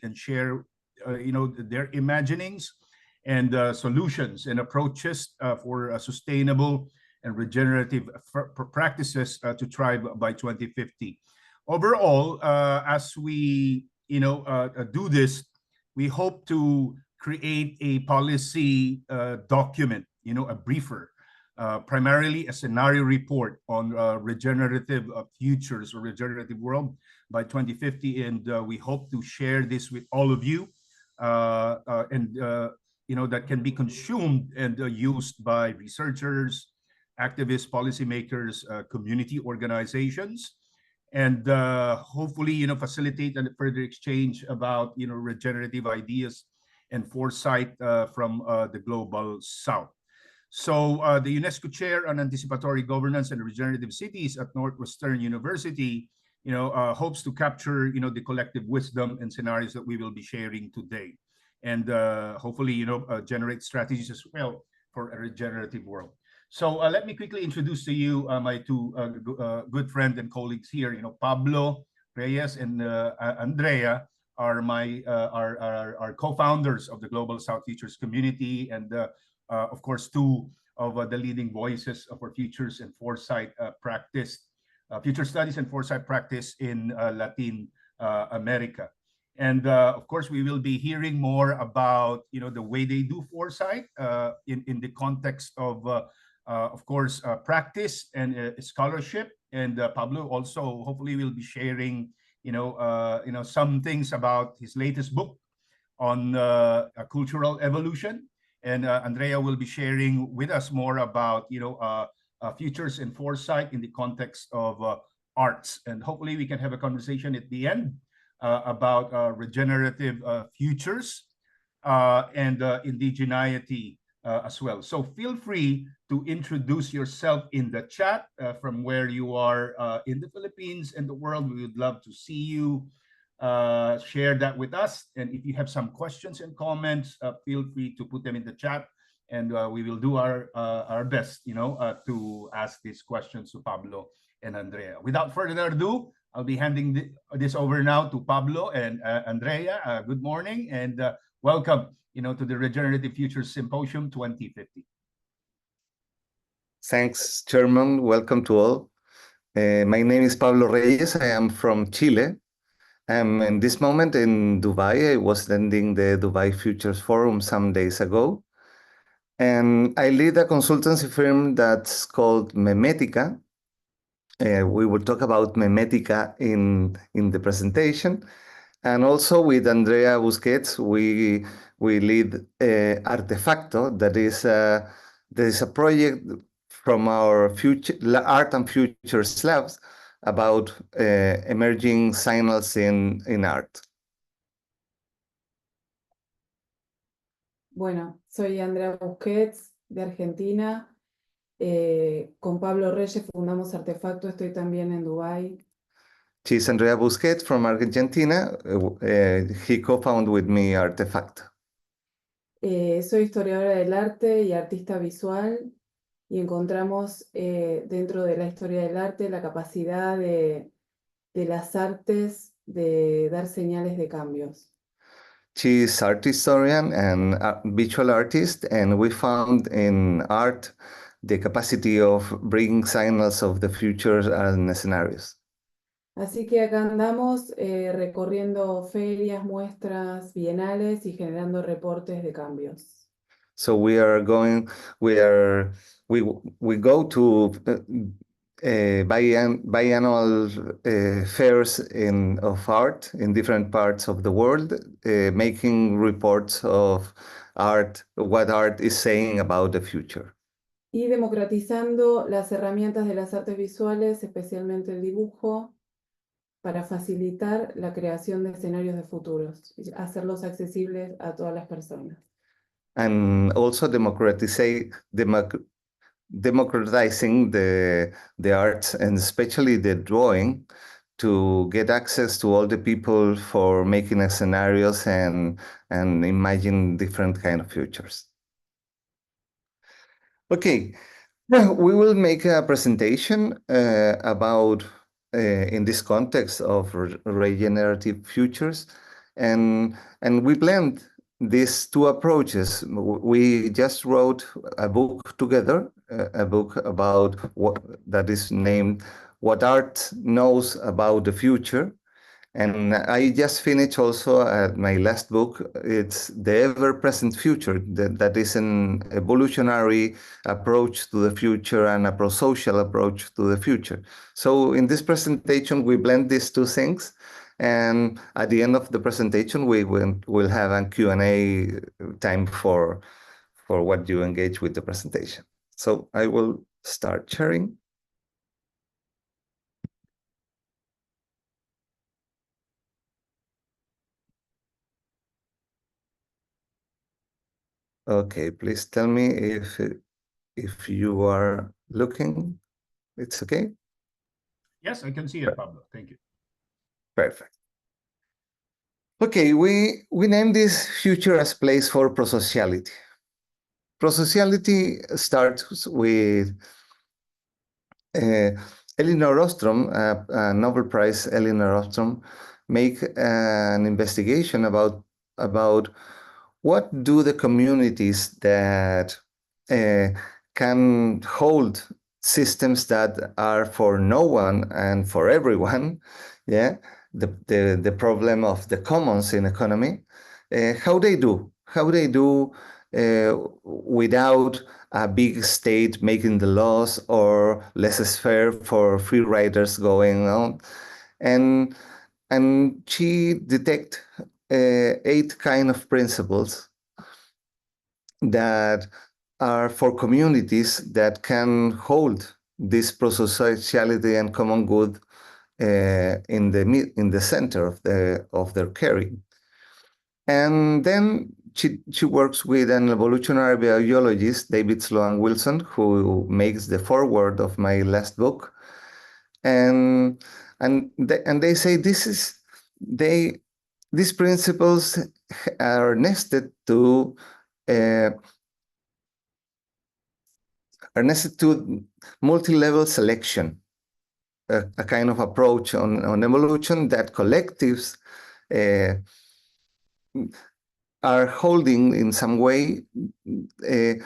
and share, their imaginings and solutions and approaches for sustainable and regenerative practices to thrive by 2050. Overall, as we do this, we hope to create a policy document, a briefer, primarily a scenario report on regenerative futures or regenerative world by 2050, and we hope to share this with all of you, and that can be consumed and used by researchers, activists, policymakers, community organizations, and hopefully, facilitate a further exchange about, regenerative ideas and foresight from the global South. So the UNESCO Chair on Anticipatory Governance and Regenerative Cities at Northwestern University, hopes to capture, the collective wisdom and scenarios that we will be sharing today, and hopefully, generate strategies as well for a regenerative world. So let me quickly introduce to you my two good friends and colleagues here. Pablo, Reyes, and Andrea are my our co-founders of the Global South Futures community, and of course, two of the leading voices for futures and foresight practice, future studies and foresight practice in Latin America. And of course, we will be hearing more about the way they do foresight in the context of course, practice and scholarship. And Pablo also hopefully will be sharing some things about his latest book on cultural evolution. And Andrea will be sharing with us more about futures and foresight in the context of arts. And hopefully we can have a conversation at the end about regenerative futures and indigeneity as well. So feel free to introduce yourself in the chat from where you are in the Philippines and the world. We would love to see you share that with us. And if you have some questions and comments, feel free to put them in the chat, and we will do our best, to ask these questions to Pablo and Andrea. Without further ado, I'll be handing this over now to Pablo and Andrea. Good morning and welcome, to the Regenerative Futures Symposium 2050. Thanks, Shermon. Welcome to all. My name is Pablo Reyes. I am from Chile. I'm in this moment in Dubai. I was attending the Dubai Futures Forum some days ago. And I lead a consultancy firm that's called Memética. We will talk about Memética in the presentation. And also with Andrea Busquets, we lead Artefacto. That is there is a project from our future art and futures labs about emerging signals in art. Bueno, soy Andrea Busquets de Argentina. Con Pablo Reyes fundamos Artefacto. Estoy también en Dubái. She's Andrea Busquets from Argentina. He co-founded with me Artefacto. Soy historiadora del arte y artista visual, y encontramos dentro de la historia del arte la capacidad de las artes de dar señales de cambios. She's art historian and visual artist, and we found in art the capacity of bringing signals of the future and scenarios. Así que acá andamos recorriendo ferias, muestras, bienales y generando reportes de cambios. So we go to biannual fairs of art in different parts of the world, making reports of art, what art is saying about the future. Y democratizando las herramientas de las artes visuales, especialmente el dibujo, para facilitar la creación de escenarios de futuros y hacerlos accesibles a todas las personas. And also democratizing the arts, and especially the drawing, to get access to all the people for making scenarios and imagine different kind of futures. Okay, now we will make a presentation about in this context of regenerative futures. and we blend these two approaches. We just wrote a book together, a book about what that is named "What Art Knows About the Future." And I just finished also my last book. It's The Ever-Present Future. That is an evolutionary approach to the future and a pro-social approach to the future. So in this presentation, we blend these two things. And at the end of the presentation, we'll have a Q&A time for what you engage with the presentation. So I will start sharing. Okay, please tell me if you are looking. It's okay? Yes, I can see it, Pablo. Thank you. Perfect. Okay, we name this future as place for prosociality. Prosociality starts with Elinor Ostrom, Nobel Prize Elinor Ostrom, make an investigation about what do the communities that can hold systems that are for no one and for everyone, yeah, the problem of the commons in economy, how they do without a big state making the laws or laissez-faire for free riders going on, and she detect 8 kind of principles that are for communities that can hold this prosociality and common good in the center of their caring. And then she works with an evolutionary biologist, David Sloan Wilson, who makes the foreword of my last book. And they say these principles are nested to multi-level selection, a kind of approach on evolution that collectives are holding in some way the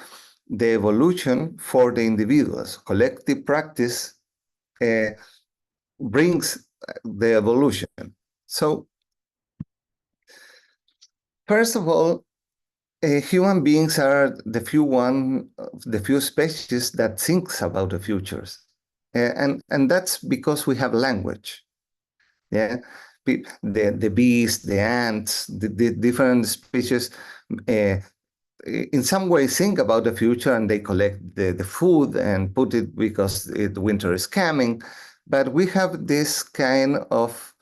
evolution for the individuals. Collective practice brings the evolution. So, first of all, human beings are the few species that thinks about the futures, and that's because we have language. Yeah, the bees, the ants, the different species. In some way think about the future, and they collect the food and put it because winter is coming. But we have this kind of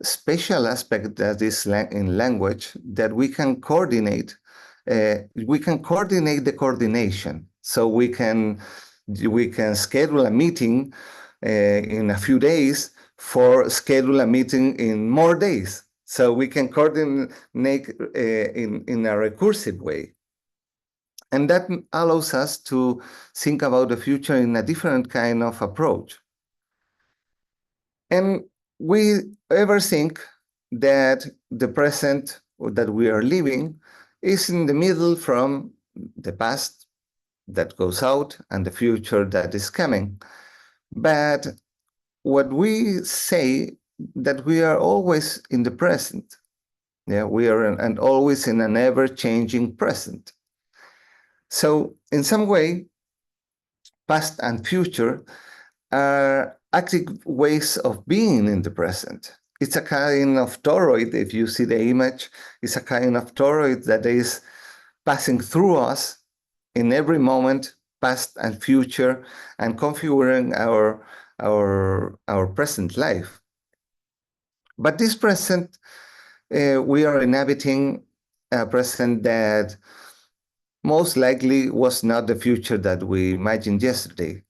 special aspect that is in language that we can coordinate. We can coordinate the coordination. So we can schedule a meeting in a few days for schedule a meeting in more days. So we can coordinate in a recursive way. And that allows us to think about the future in a different kind of approach. And we ever think that the present that we are living is in the middle from the past that goes out and the future that is coming. But what we say that we are always in the present. Yeah, we are and always in an ever-changing present. So in some way, past and future are active ways of being in the present. It's a kind of toroid, if you see the image, it's a kind of toroid that is passing through us in every moment, past and future, and configuring our present life. But this present, we are inhabiting a present that most likely was not the future that we imagined yesterday.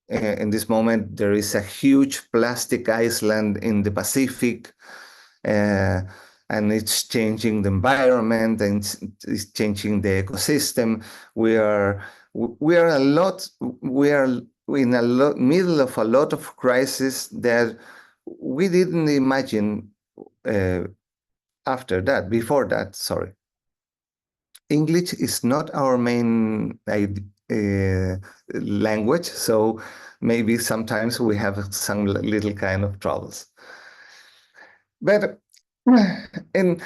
In this moment, there is a huge plastic island in the Pacific, and it's changing the environment and it's changing the ecosystem. We are in middle of a lot of crises that we didn't imagine before that, sorry. English is not our main language, so maybe sometimes we have some little kind of troubles. But in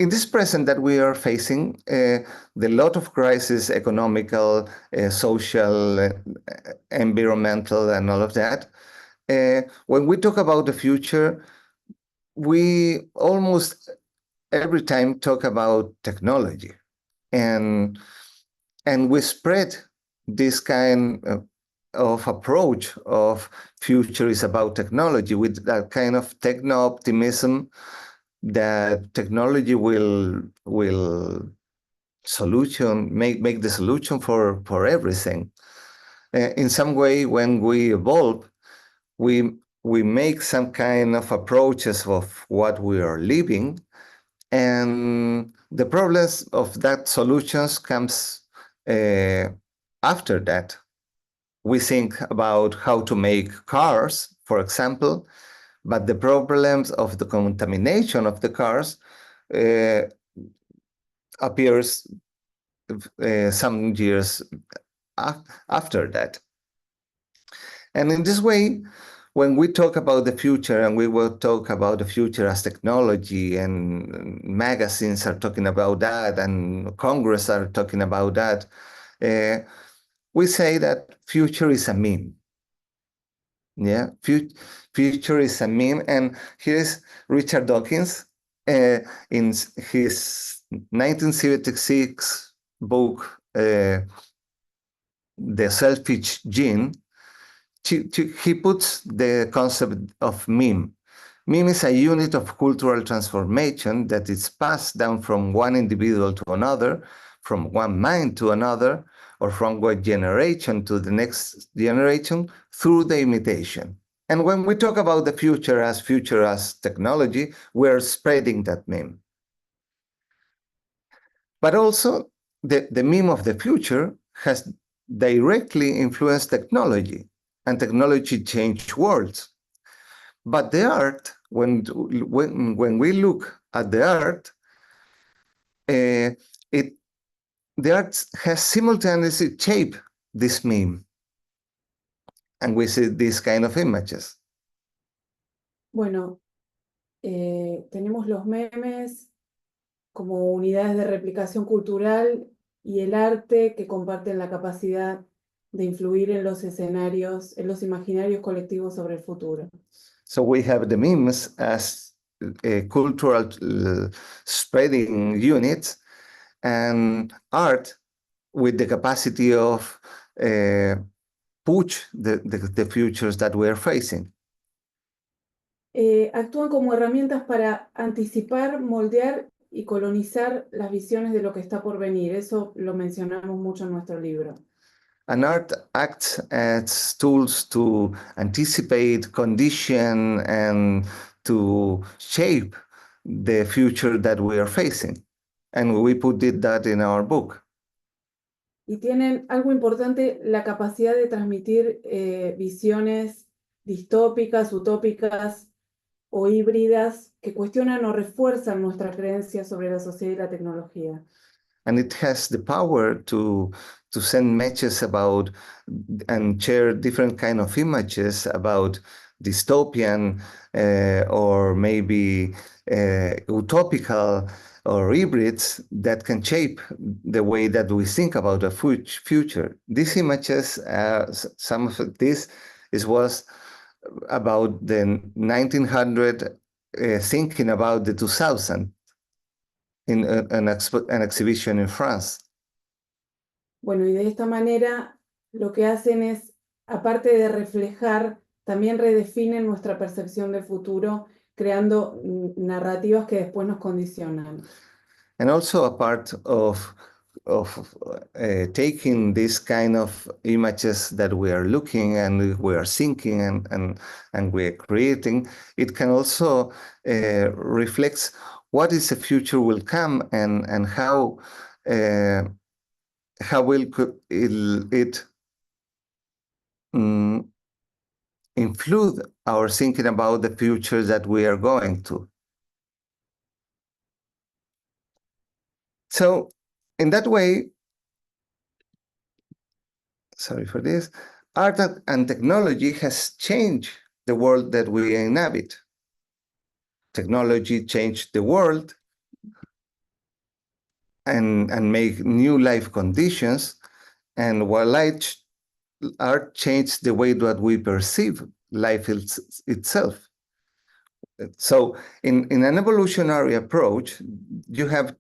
this present that we are facing, the lot of crisis, economical, social, environmental, and all of that, when we talk about the future, we almost every time talk about technology. And we spread this kind of approach of future is about technology with that kind of techno-optimism that technology will make the solution for everything. In some way, when we evolve, we make some kind of approaches of what we are living, and the problems of that solutions comes after that. We think about how to make cars, for example, but the problems of the contamination of the cars appears some years after that. And in this way, when we talk about the future, and we will talk about the future as technology, and magazines are talking about that, and Congress are talking about that, we say that future is a meme. Yeah, future is a meme. And here's Richard Dawkins in his 1976 book, The Selfish Gene. He puts the concept of meme. Meme is a unit of cultural transformation that is passed down from one individual to another, from one mind to another, or from one generation to the next generation through the imitation. And when we talk about the future as technology, we're spreading that meme. But also, the meme of the future has directly influenced technology, and technology changed worlds. But the art, when we look at the art, the art has simultaneously shaped this meme, and we see these kind of images. Bueno, tenemos los memes como unidades de replicación cultural y el arte que comparten la capacidad de influir en los escenarios, en los imaginarios colectivos sobre el futuro. So we have the memes as cultural spreading units, and art with the capacity of push the futures that we are facing. Actúan como herramientas para anticipar, moldear y colonizar las visiones de lo que está por venir. Eso lo mencionamos mucho en nuestro libro. And art acts as tools to anticipate, condition, and to shape the future that we are facing. And we put that in our book. Y tienen algo importante, la capacidad de transmitir visiones distópicas, utópicas o híbridas que cuestionan o refuerzan nuestra creencia sobre la sociedad y la tecnología. And it has the power to send messages about and share different kind of images about dystopian or maybe utopical or hybrids that can shape the way that we think about the future. These images, some of this was about the 1900 thinking about the 2000 in an exhibition in France. Bueno, y de esta manera lo que hacen es, aparte de reflejar, también redefinen nuestra percepción del futuro, creando narrativas que después nos condicionan. And also a part of taking this kind of images that we are looking and we are thinking and we are creating, it can also reflect what is the future will come and how will it influence our thinking about the future that we are going to. So in that way, sorry for this, art and technology has changed the world that we inhabit. Technology changed the world and make new life conditions, and while art changed the way that we perceive life itself. So in an evolutionary approach, you have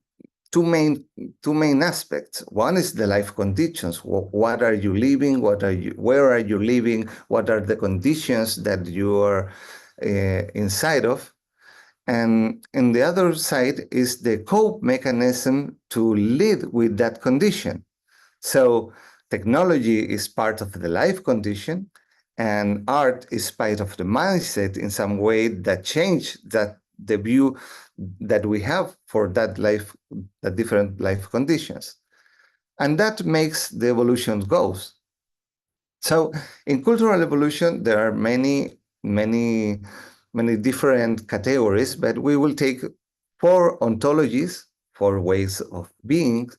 two main aspects. One is the life conditions. What are you living? Where are you living? What are the conditions that you are inside of? And in the other side is the cope mechanism to live with that condition. So technology is part of the life condition, and art is part of the mindset in some way that change the view that we have for that life, the different life conditions. And that makes the evolution goes. So in cultural evolution, there are many different categories, but we will take 4 ontologies, 4 ways of being,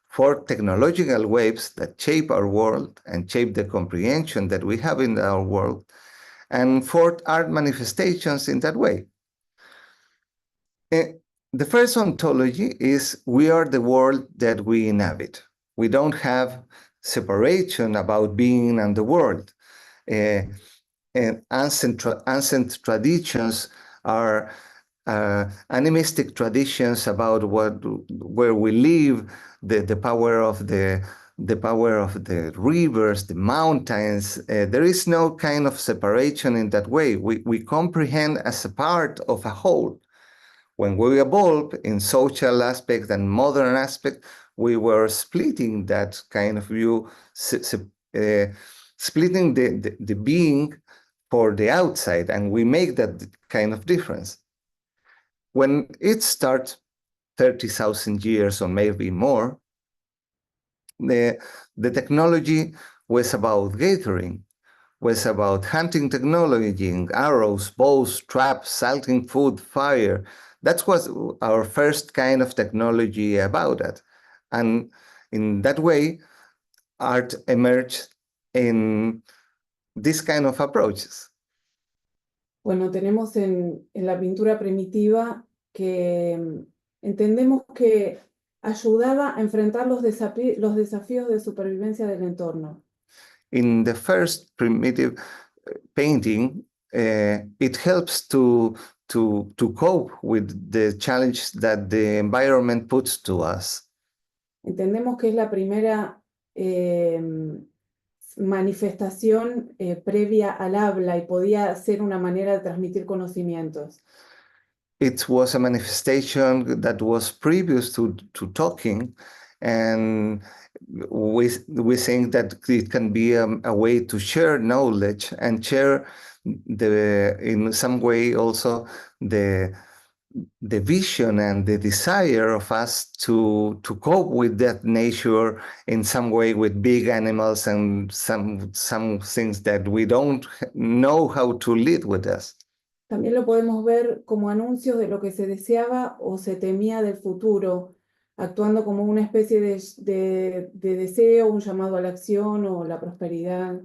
4 technological waves that shape our world and shape the comprehension that we have in our world, and 4 art manifestations in that way. The first ontology is we are the world that we inhabit. We don't have separation about being and the world. And ancient traditions are animistic traditions about where we live, the power of the rivers, the mountains. There is no kind of separation in that way. We comprehend as a part of a whole. When we evolve in social aspect and modern aspect, we were splitting that kind of view, splitting the being for the outside, and we make that kind of difference. When it starts 30,000 years or maybe more, the technology was about gathering, was about hunting technology, arrows, bows, traps, salting food, fire. That was our first kind of technology about it. And in that way, art emerged in this kind of approaches. Bueno, tenemos en la pintura primitiva que entendemos que ayudaba a enfrentar los desafíos de supervivencia del entorno. In the first primitive painting, it helps to cope with the challenge that the environment puts to us. Entendemos que es la primera manifestación previa al habla y podía ser una manera de transmitir conocimientos. It was a manifestation that was previous to talking, and we think that it can be a way to share knowledge and share in some way also the vision and the desire of us to cope with that nature in some way, with big animals and some things that we don't know how to live with us. También lo podemos ver como anuncios de lo que se deseaba o se temía del futuro, actuando como una especie de deseo, un llamado a la acción o la prosperidad.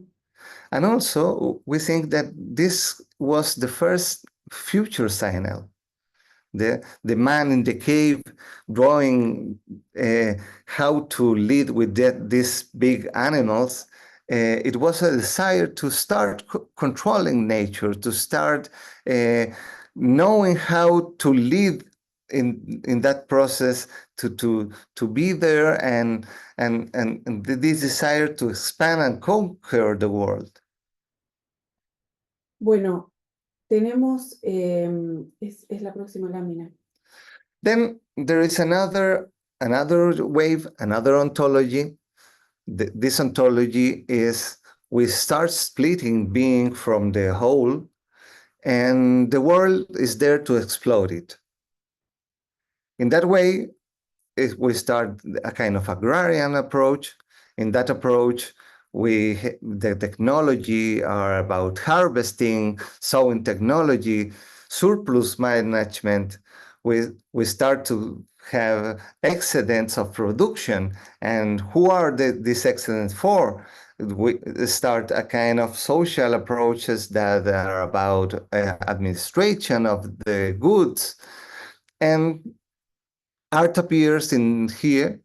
And also, we think that this was the first future signal. The man in the cave drawing how to lead with these big animals. It was a desire to start controlling nature, to start knowing how to lead in that process, to be there, and this desire to expand and conquer the world. Bueno, tenemos, es la próxima lámina. Then there is another wave, another ontology. This ontology is we start splitting being from the whole, and the world is there to explode it. In that way, we start a kind of agrarian approach. In that approach, the technology are about harvesting, sowing technology, surplus management. We start to have excedents of production. And who are these excedents for? We start a kind of social approaches that are about administration of the goods. And art appears in here.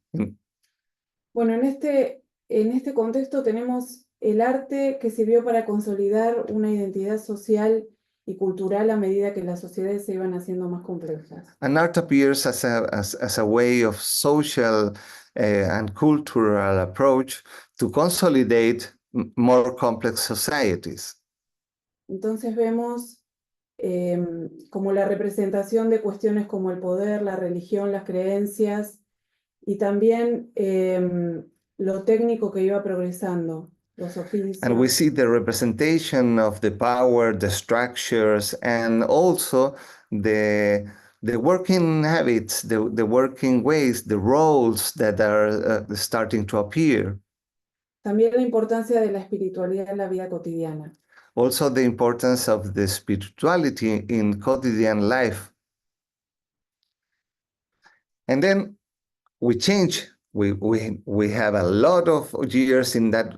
Bueno, en este contexto tenemos el arte que sirvió para consolidar una identidad social y cultural a medida que las sociedades se iban haciendo más complejas. And art appears as a way of social and cultural approach to consolidate more complex societies. Entonces vemos como la representación de cuestiones como el poder, la religión, las creencias y también lo técnico que iba progresando, los oficios. And we see the representation of the power, the structures, and also the working habits, the working ways, the roles that are starting to appear. También la importancia de la espiritualidad en la vida cotidiana. Also the importance of the spirituality in quotidian life. And then we change. We have a lot of years in that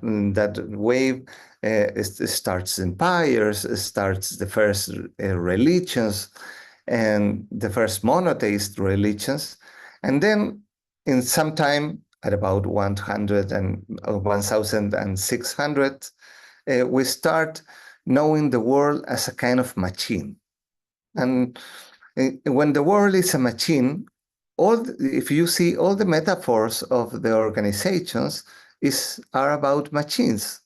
wave. It starts empires, it starts the first religions and the first monotheist religions. And then in some time, at about 100 and 1600, we start knowing the world as a kind of machine. And when the world is a machine, if you see all the metaphors of the organizations are about machines.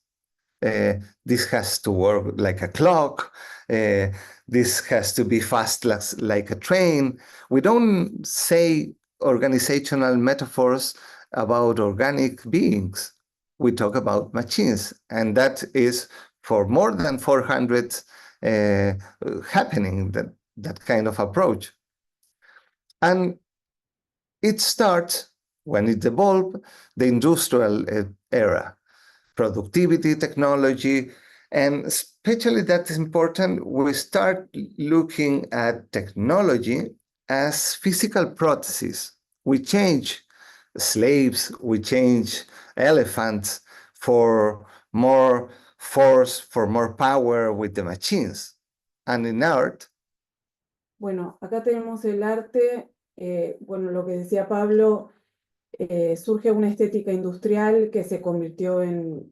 This has to work like a clock. This has to be fast like a train. We don't say organizational metaphors about organic beings. We talk about machines, and that is for more than 400 happening, that kind of approach. And it starts when it evolved, the industrial era, productivity, technology, and especially that's important, we start looking at technology as physical processes. We change slaves, we change elephants for more force, for more power with the machines. And in art. Bueno, acá tenemos el arte. Bueno, lo que decía Pablo, surge una estética industrial que se convirtió en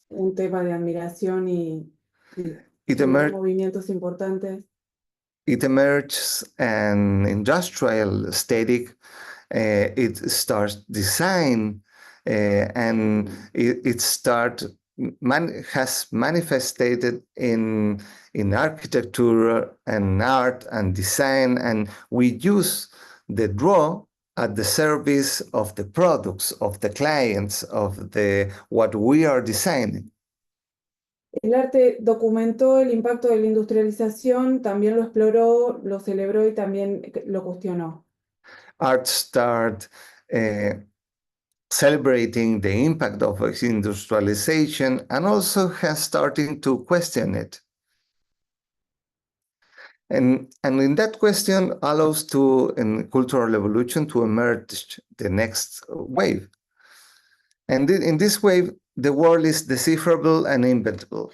un tema de admiración y movimientos importantes. It emerges an industrial aesthetic. It starts design, and it has manifested in architecture and art and design, and we use the draw at the service of the products, of the clients, of what we are designing. El arte documentó el impacto de la industrialización, también lo exploró, lo celebró y también lo cuestionó. Art started celebrating the impact of industrialization and also has started to question it. And in that question allows in cultural evolution to emerge the next wave. And in this wave, the world is decipherable and inventable.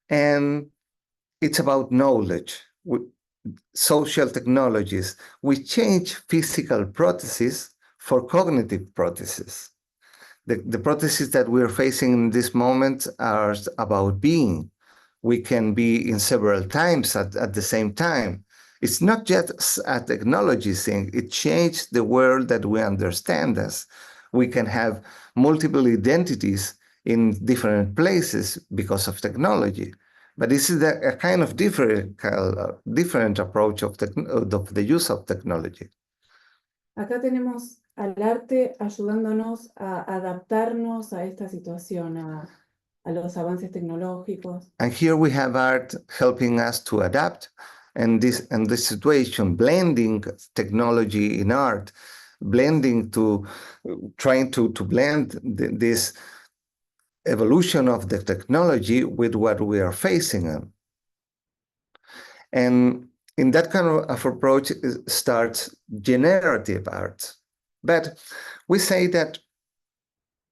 And it's about knowledge, social technologies. We change physical processes for cognitive processes. The processes that we're facing in this moment are about being. We can be in several times at the same time. It's not just a technology thing. It changed the world that we understand as. We can have multiple identities in different places because of technology. But this is a kind of different approach of the use of technology. Acá tenemos al arte ayudándonos a adaptarnos a esta situación, a los avances tecnológicos. And here we have art helping us to adapt and this situation, blending technology in art, trying to blend this evolution of the technology with what we are facing. And in that kind of approach starts generative art. But we say that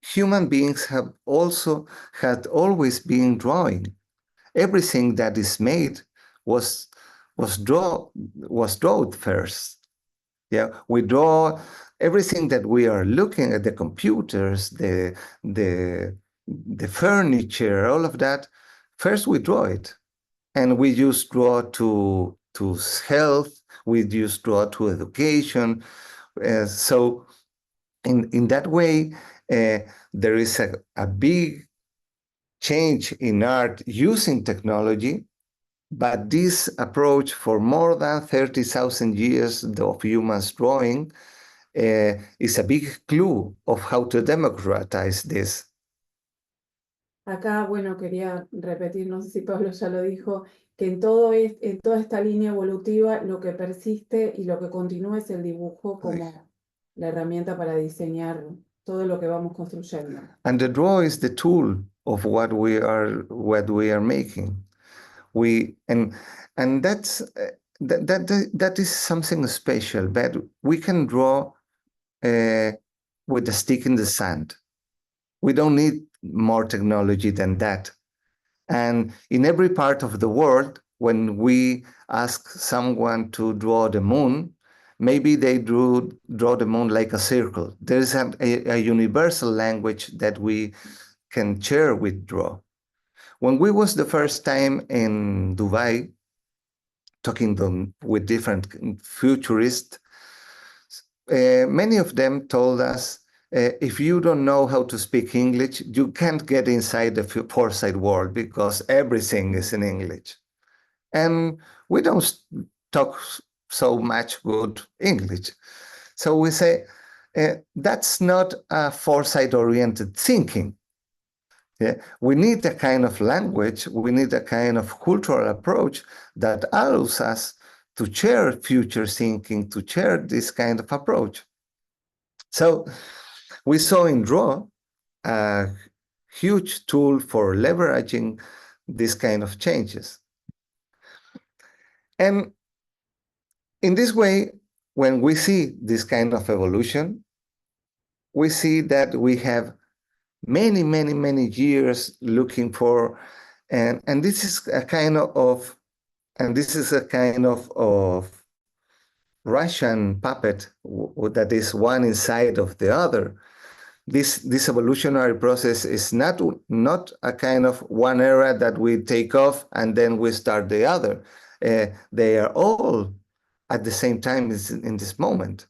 human beings had always been drawing. Everything that is made was drawn first. Yeah, we draw everything that we are looking at, the computers, the furniture, all of that. First we draw it, and we use draw to health. We use draw to education. So in that way, there is a big change in art using technology, but this approach for more than 30,000 years of humans drawing is a big clue of how to democratize this. Acá, bueno, quería repetir, no sé si Pablo ya lo dijo, que en toda esta línea evolutiva lo que persiste y lo que continúa es el dibujo como la herramienta para diseñar todo lo que vamos construyendo. And the draw is the tool of what we are making. And that is something special. But we can draw with a stick in the sand. We don't need more technology than that. And in every part of the world, when we ask someone to draw the moon, maybe they draw the moon like a circle. There's a universal language that we can share with draw. When we was the first time in Dubai, talking with different futurists, many of them told us, if you don't know how to speak English, you can't get inside the foresight world because everything is in English. And we don't talk so much good English. So we say, that's not a foresight-oriented thinking. Yeah? We need a kind of language, we need a kind of cultural approach that allows us to share future thinking, to share this kind of approach. So we saw in Draw a huge tool for leveraging this kind of changes. And in this way, when we see this kind of evolution, we see that we have many, many, many years looking for, and this is a kind of Russian puppet that is one inside of the other. This evolutionary process is not a kind of one era that we take off and then we start the other. They are all at the same time in this moment.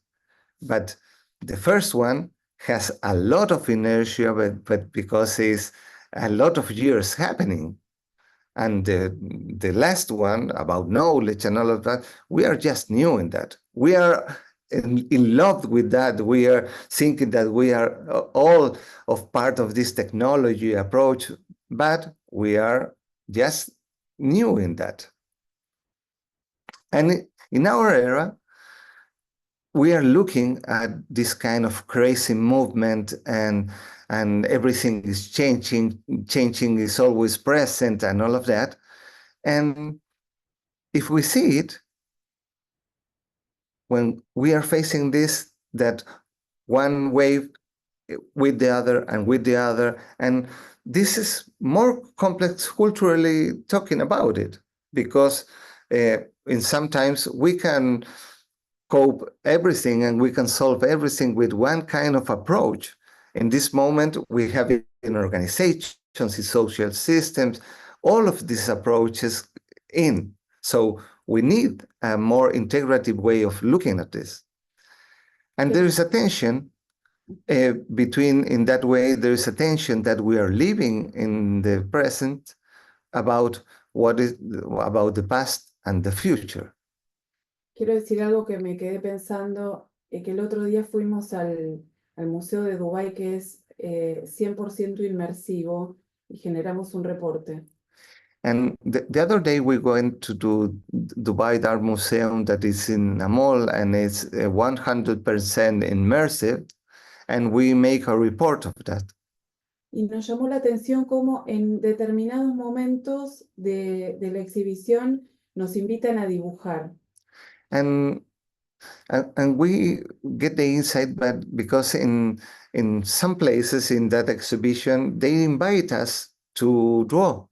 But the first one has a lot of inertia, but because it's a lot of years happening. And the last one about knowledge and all of that, we are just new in that. We are in love with that. We are thinking that we are all of part of this technology approach, but we are just new in that. And in our era, we are looking at this kind of crazy movement, and everything is changing is always present and all of that. And if we see it, when we are facing this, that one wave with the other and with the other, and this is more complex culturally talking about it, because in sometimes we can cope everything and we can solve everything with one kind of approach. In this moment, we have it in organizations, in social systems, all of these approaches in. So we need a more integrative way of looking at this. And there is a tension in that way, there is a tension that we are living in the present about about the past and the future. Quiero decir algo que me quedé pensando, que el otro día fuimos al Museo de Dubái, que es 100% inmersivo, y generamos un reporte. And the other day we went to Dubai Art Museum that is in a mall, and it's 100% immersive, and we make a report of that. Y nos llamó la atención cómo en determinados momentos de la exhibición nos invitan a dibujar. And and we get the insight, but because in some places in that exhibition, they invite us to draw.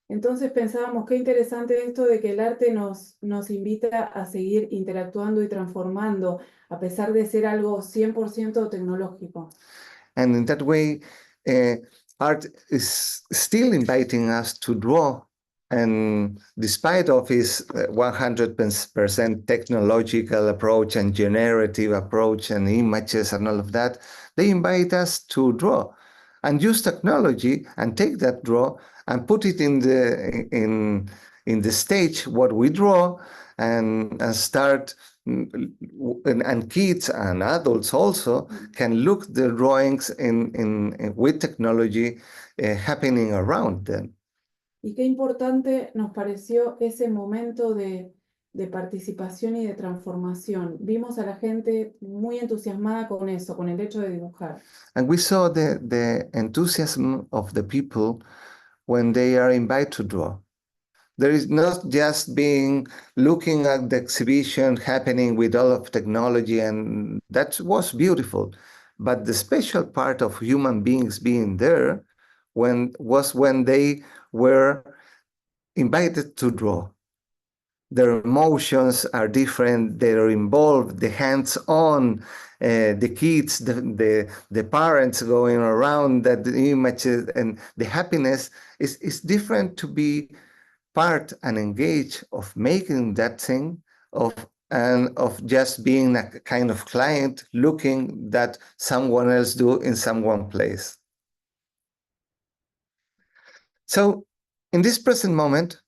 Entonces pensábamos qué interesante esto de que el arte nos invita a seguir interactuando y transformando, a pesar de ser algo 100% tecnológico. And in that way, art is still inviting us to draw. And despite of his 100% technological approach and generative approach and images and all of that, they invite us to draw and use technology and take that draw and put it in the stage what we draw and start. And kids and adults also can look the drawings with technology happening around them. Y qué importante nos pareció ese momento de participación y de transformación. Vimos a la gente muy entusiasmada con eso, con el hecho de dibujar. And we saw the enthusiasm of the people when they are invited to draw. There is not just looking at the exhibition happening with all of technology, and that was beautiful. But the special part of human beings being there was when they were invited to draw. Their emotions are different. They're involved. The hands-on, the kids, the parents going around that the images and the happiness is different to be part and engage of making that thing of just being a kind of client looking that someone else do in someone place. So in this present moment,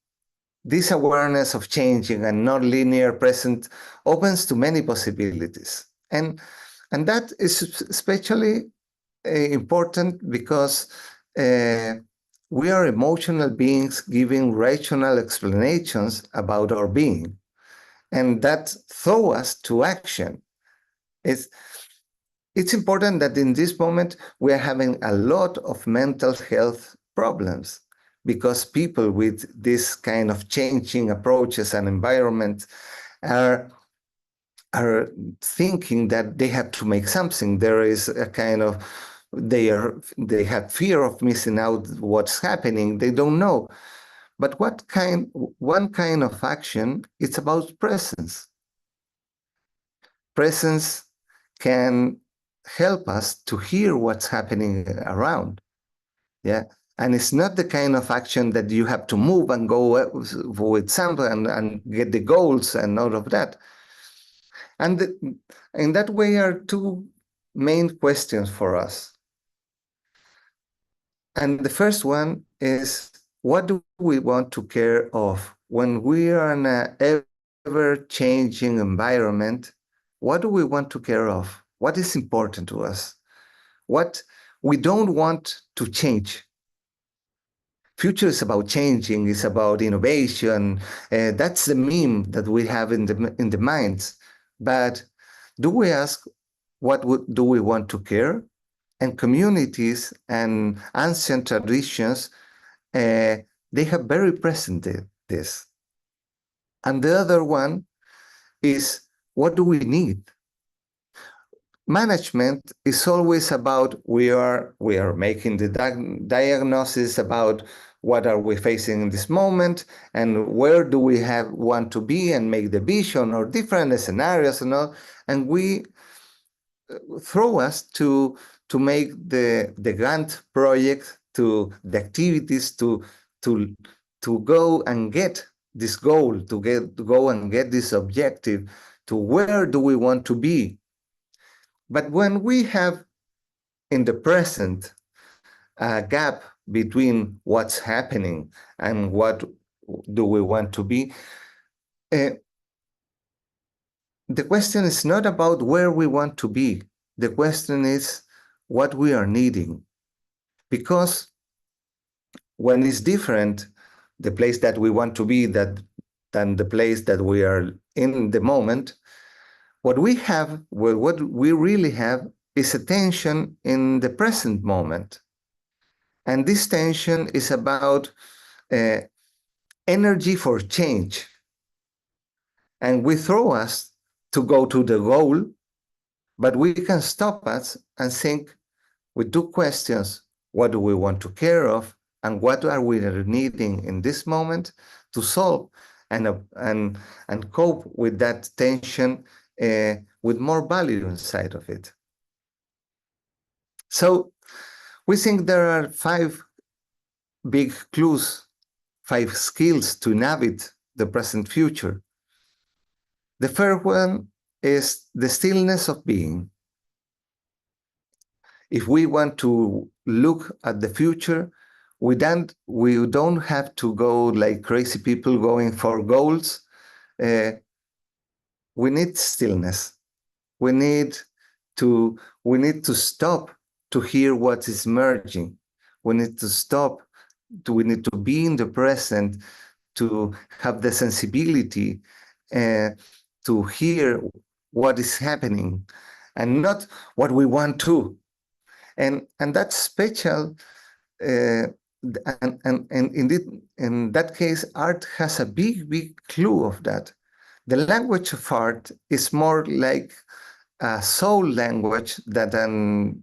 this awareness of changing and non-linear present opens to many possibilities. And that is especially important because we are emotional beings giving rational explanations about our being. And that throws us to action. It's important that in this moment we are having a lot of mental health problems because people with this kind of changing approaches and environment are thinking that they have to make something. There is a kind of they have fear of missing out what's happening. They don't know. But one kind of action, it's about presence. Presence can help us to hear what's happening around. Yeah. And it's not the kind of action that you have to move and go with something and get the goals and all of that. And in that way are two main questions for us. And the first one is, what do we want to care of? When we are in an ever-changing environment, what do we want to care of? What is important to us? What we don't want to change. Future is about changing, it's about innovation. That's the meme that we have in the minds. But do we ask, do we want to care? And communities and ancient traditions, they have very present this. And the other one is, what do we need? Management is always about we are making the diagnosis about what are we facing in this moment and where do we want to be and make the vision or different scenarios and all, and we throw us to make the Gantt project, to the activities to go and get this goal, to go and get this objective, to where do we want to be. But when we have in the present a gap between what's happening and what do we want to be, the question is not about where we want to be. The question is what we are needing. Because when it's different, the place that we want to be than the place that we are in the moment, what we really have is a tension in the present moment. And this tension is about energy for change. and we throw us to go to the goal, but we can stop us and think with two questions: what do we want to care of, and what are we needing in this moment to solve and cope with that tension with more value inside of it. So we think there are 5 big clues, 5 skills to navigate the present future. The first one is the stillness of being. If we want to look at the future, we don't have to go like crazy people going for goals. We need stillness. We need to stop to hear what is emerging. We need to stop. We need to be in the present, to have the sensibility to hear what is happening, and not what we want to. And that's special. And indeed, in that case, art has a big clue of that. The language of art is more like a soul language than a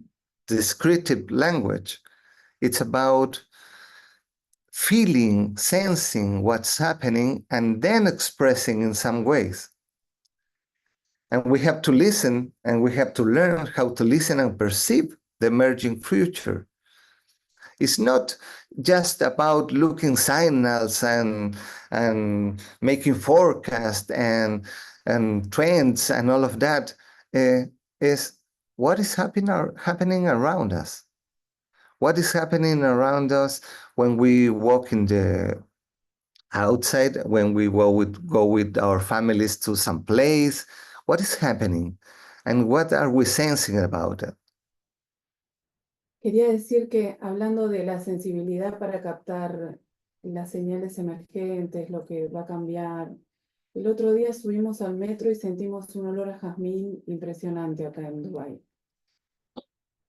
descriptive language. It's about feeling, sensing what's happening, and then expressing in some ways. And we have to listen, and we have to learn how to listen and perceive the emerging future. It's not just about looking signals and making forecasts and trends and all of that. Is what is happening around us. What is happening around us when we walk in the outside, when we go with our families to some place? What is happening? And what are we sensing about it? Quería decir que hablando de la sensibilidad para captar las señales emergentes, lo que va a cambiar, el otro día subimos al metro y sentimos un olor a jazmín impresionante acá en Dubái.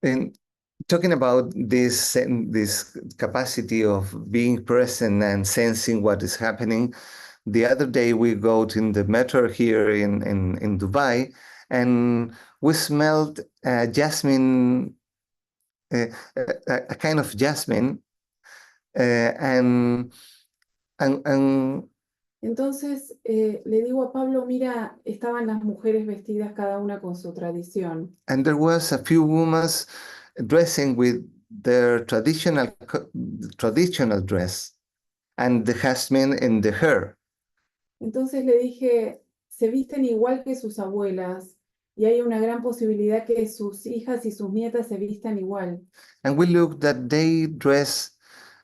And talking about this capacity of being present and sensing what is happening, the other day we go in the metro here in Dubai, and we smelled jasmine, a kind of jasmine, and Entonces le digo a Pablo, mira, estaban las mujeres vestidas cada una con su tradición. And there was a few women dressing with their traditional dress, and the jasmine in the hair. Entonces le dije, se visten igual que sus abuelas y hay una gran posibilidad que sus hijas y sus nietas se vistan igual. And we looked that they dress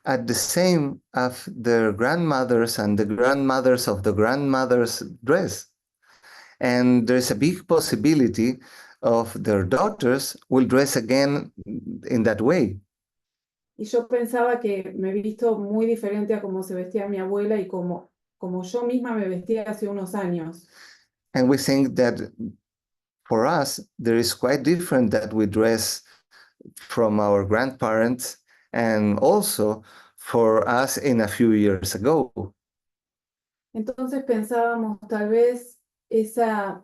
at the same as their grandmothers and the grandmothers of the grandmothers dress. And there's a big possibility of their daughters will dress again in that way. Y yo pensaba que me he visto muy diferente a cómo se vestía mi abuela y como yo misma me vestía hace unos años. And we think that for us, there is quite different that we dress from our grandparents and also for us in a few years ago. Entonces pensábamos tal vez esa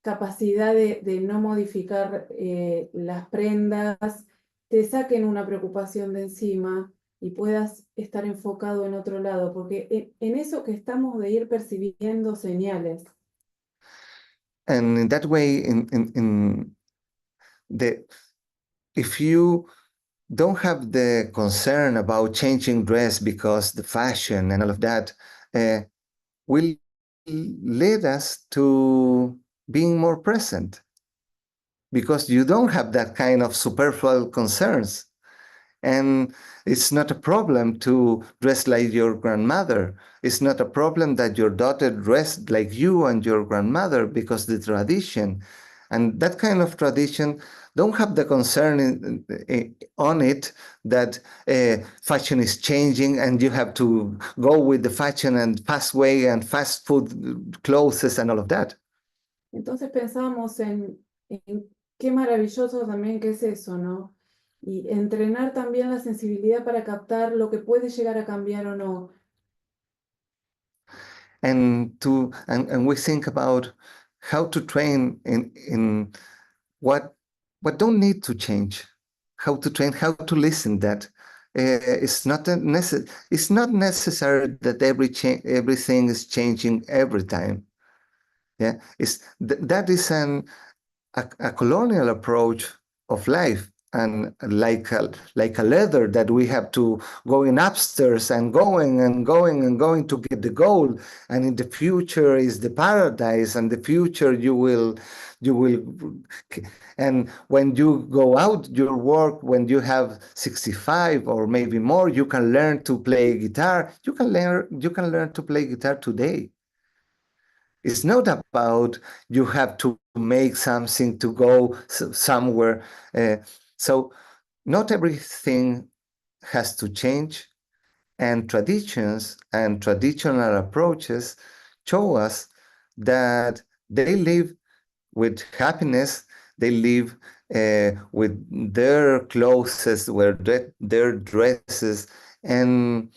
capacidad de no modificar las prendas, te saquen una preocupación de encima y puedas estar enfocado en otro lado, porque en eso que estamos de ir percibiendo señales. And in that way, if you don't have the concern about changing dress because the fashion and all of that will lead us to being more present, because you don't have that kind of superficial concerns. And it's not a problem to dress like your grandmother. It's not a problem that your daughter dressed like you and your grandmother, because the tradition and that kind of tradition don't have the concern on it that fashion is changing and you have to go with the fashion and fast way and fast food clothes and all of that. Entonces pensábamos en qué maravilloso también que es eso, ¿no? Y entrenar también la sensibilidad para captar lo que puede llegar a cambiar o no. and we think about how to train in what don't need to change, how to train, how to listen. That it's not it's not necessary that everything is changing every time. Yeah, that is a colonial approach of life, and like a ladder that we have to go in upstairs and going and going and going to get the goal. And in the future is the paradise, and the future you will and when you go out your work, when you have 65 or maybe more, you can learn to play guitar. You can learn to play guitar today. It's not about you have to make something to go somewhere. So not everything has to change, and traditions and traditional approaches show us that they live with happiness. They live with their clothes, their dresses, and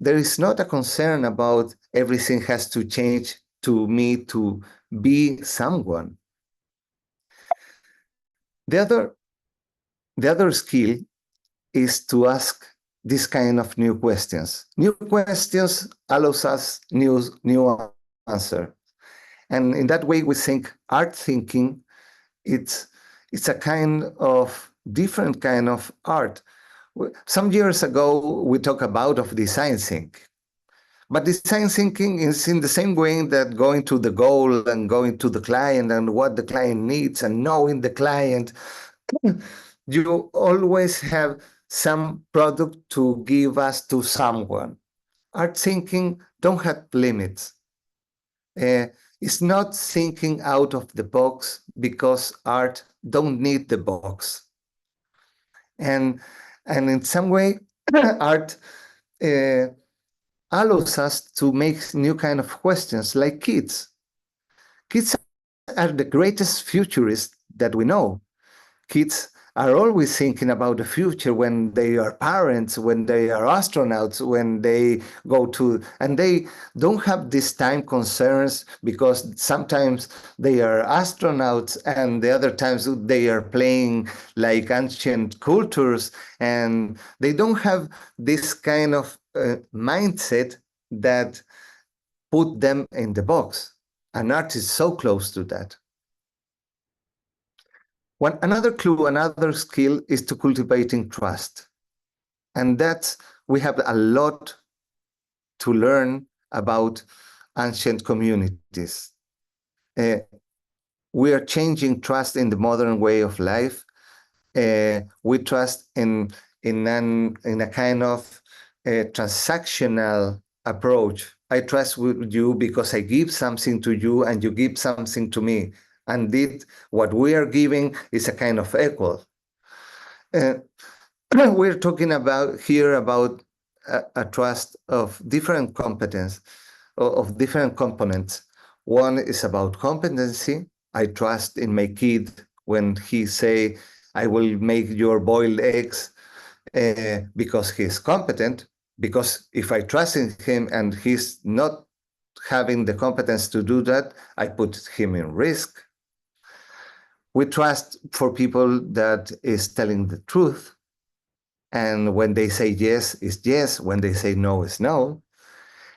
there is not a concern about everything has to change to me to be someone. The other skill is to ask this kind of new questions. New questions allows us new answer. And in that way, we think art thinking, it's a kind of different kind of art. Some years ago, we talked about of design thinking. But design thinking is in the same way that going to the goal and going to the client and what the client needs and knowing the client. You always have some product to give us to someone. Art thinking don't have limits. It's not thinking out of the box, because art don't need the box. And in some way, art allows us to make new kind of questions, like kids. Kids are the greatest futurists that we know. Kids are always thinking about the future when they are parents, when they are astronauts, when they go to, and they don't have these time concerns, because sometimes they are astronauts and the other times they are playing like ancient cultures, and they don't have this kind of mindset that put them in the box. And art is so close to that. Another clue, another skill is to cultivating trust. And that's, we have a lot to learn about ancient communities. We are changing trust in the modern way of life. We trust in a kind of transactional approach. I trust with you because I give something to you and you give something to me. And what we are giving is a kind of equal. We're talking about here about a trust of different competence, of different components. One is about competency. I trust in my kid when he say, I will make your boiled eggs because he's competent. Because if I trust in him and he's not having the competence to do that, I put him in risk. We trust for people that is telling the truth. And when they say yes, it's yes. When they say no, it's no.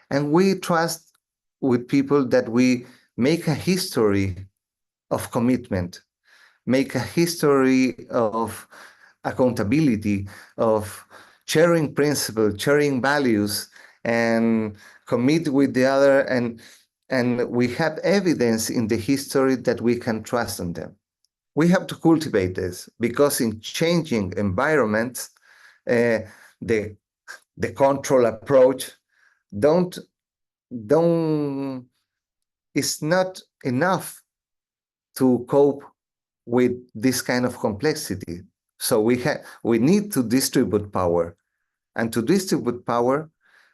And we trust with people that we make a history of commitment, make a history of accountability, of sharing principles, sharing values, and commit with the other. And we have evidence in the history that we can trust on them. We have to cultivate this, because in changing environments, the control approach is not enough to cope with this kind of complexity. So we need to distribute power, and to distribute power,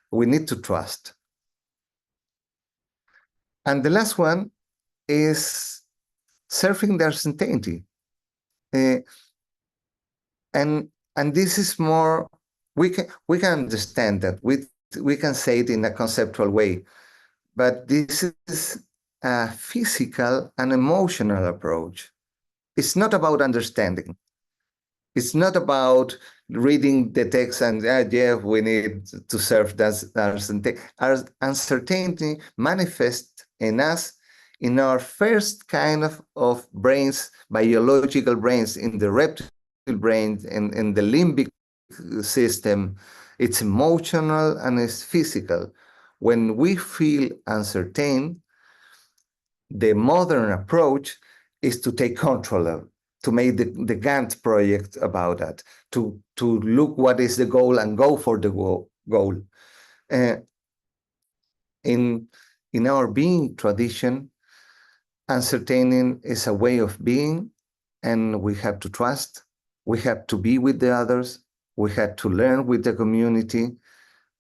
we need to trust. And the last one is surfing the uncertainty. And this is more, we can understand that, we can say it in a conceptual way, but this is a physical and emotional approach. It's not about understanding. It's not about reading the text and, yeah, we need to serve that uncertainty. Our uncertainty manifests in us in our first kind of brains, biological brains, in the reptile brain, in the limbic system. It's emotional and it's physical. When we feel uncertain, the modern approach is to take control of, to make the Gantt project about that, to look what is the goal and go for the goal. In our being tradition, uncertaining is a way of being, and we have to trust, we have to be with the others, we have to learn with the community,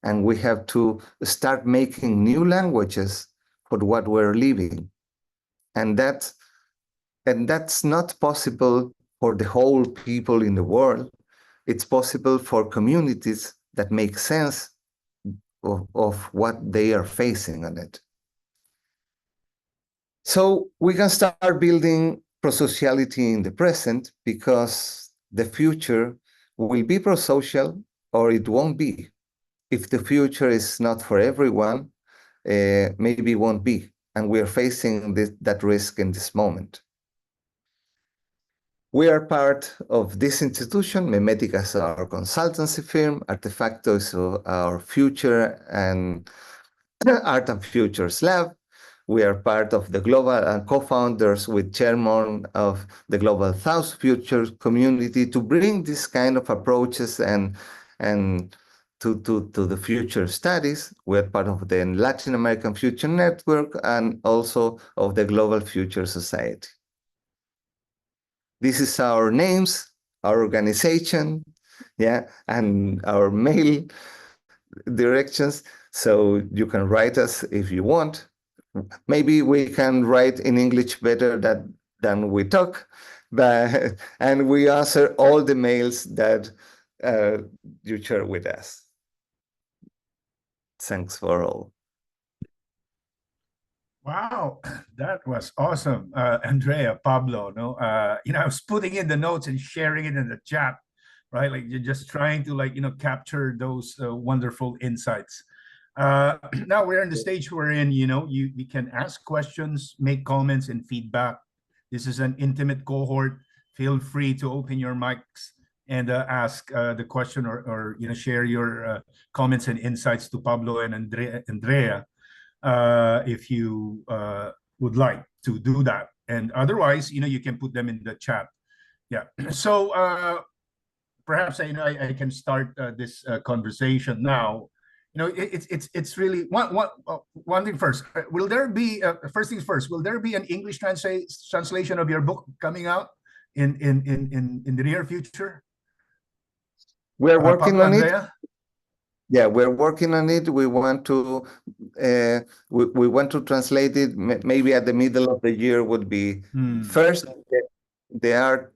and we have to start making new languages for what we're living. And that's not possible for the whole people in the world. It's possible for communities that make sense of what they are facing on it. So we can start building prosociality in the present, because the future will be prosocial or it won't be. If the future is not for everyone, maybe it won't be. And we are facing that risk in this moment. We are part of this institution. Memética is our consultancy firm. Artefacto is our future and Art and Futures Lab. We are part of the global and co-founders with Shermon of the Global South Futures community to bring this kind of approaches and to the future studies. We are part of the Latin American Future Network and also of the Global Future Society. This is our names, our organization, yeah, and our mail directions. So you can write us if you want. Maybe we can write in English better than we talk, but and we answer all the mails that you share with us. Thanks for all. Wow, that was awesome, Andrea, Pablo. No, I was putting in the notes and sharing it in the chat, right? Like you're just trying to capture those wonderful insights. Now we're in the stage we're in. We can ask questions, make comments, and feedback. This is an intimate cohort. Feel free to open your mics and ask the question or share your comments and insights to Pablo and Andrea. If you would like to do that. And otherwise, you can put them in the chat. Yeah. So perhaps I can start this conversation now. It's really one thing first. Will there be first things first? Will there be an English translation of your book coming out in the near future? We're working Pablo, on Andrea? it. Yeah, we're working on it. We want to we want to translate it. Maybe at the middle of the year would be first the art,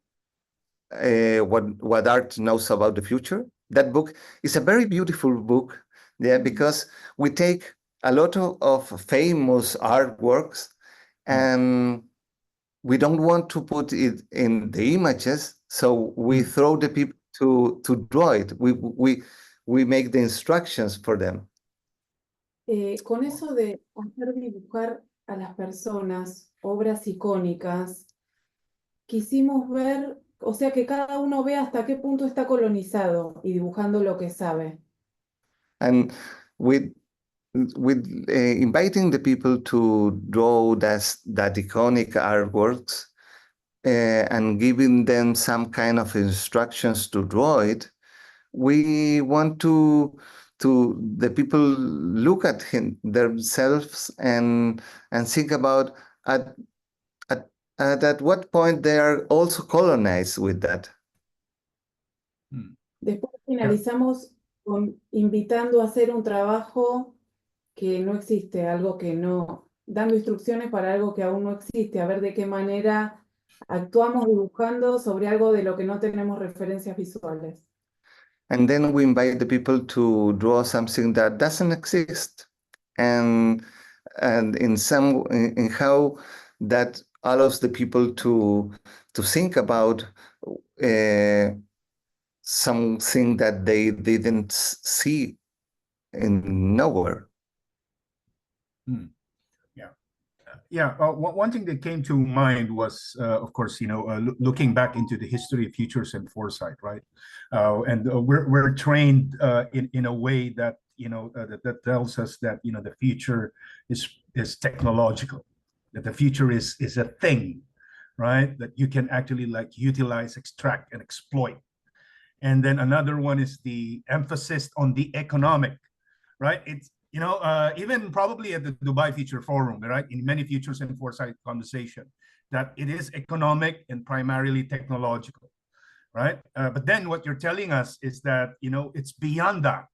what art knows about the future. That book is a very beautiful book. Yeah, because we take a lot of famous artworks and we don't want to put it in the images, so we throw the people to draw it. We make the instructions for them. Con eso de hacer dibujar a las personas obras icónicas, quisimos ver, o sea, que cada uno vea hasta qué punto está colonizado y dibujando lo que sabe. And with inviting the people to draw that iconic artworks and giving them some kind of instructions to draw it, we want to the people look at themselves and think about at what point they are also colonized with that. Después finalizamos invitando a hacer un trabajo que no existe, algo que no, dando instrucciones para algo que aún no existe, a ver de qué manera actuamos dibujando sobre algo de lo que no tenemos referencias visuales. And then we invite the people to draw something that doesn't exist. And and in how that allows the people to think about something that they didn't see in nowhere. Yeah, one thing that came to mind was, of course, looking back into the history of futures and foresight, right? And we're trained in a way that that tells us that the future is technological, that the future is a thing, right? That you can actually like utilize, extract, and exploit. And then another one is the emphasis on the economic, right? It's even probably at the Dubai Future Forum, right? In many futures and foresight conversation, that it is economic and primarily technological, right? But then what you're telling us is that it's beyond that,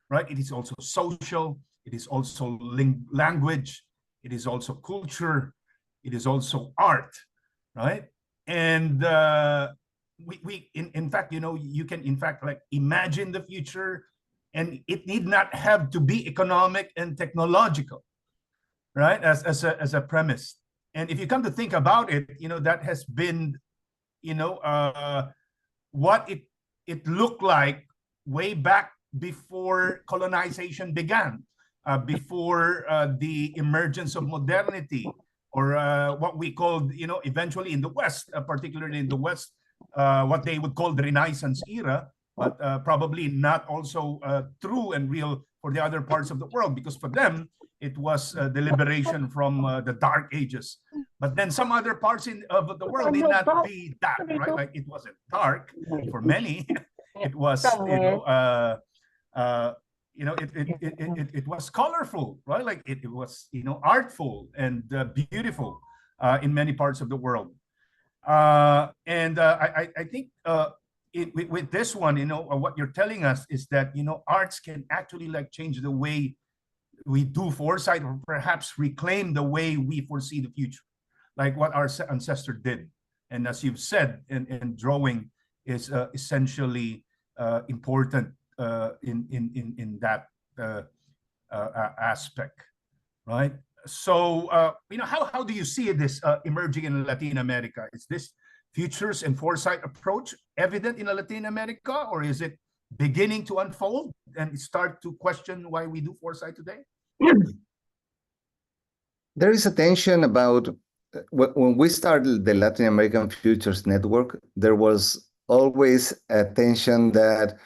right? It is also social. It is also language. It is also culture. It is also art, right? And in fact, you can in fact like imagine the future, and it need not have to be economic and technological, right? As a premise. And if you come to think about it, that has been, what it looked like way back before colonization began, before the emergence of modernity, or what we called, eventually in the West, particularly in the West, what they would call the Renaissance era, but probably not also true and real for the other parts of the world, because for them, it was the liberation from the Dark Ages. But then some other parts of the world did not be that, right? Like it wasn't dark for many. It was, it was colorful, right? Like it was, artful and beautiful in many parts of the world. And I think with this one, what you're telling us is that, arts can actually like change the way we do foresight, or perhaps reclaim the way we foresee the future, like what our ancestor did. And as you've said, and drawing is essentially important in that aspect, right? So, how do you see this emerging in Latin America? Is this futures and foresight approach evident in Latin America, or is it beginning to unfold and start to question why we do foresight today? There is a tension about when we started the Latin American Futures Network, there was always a tension that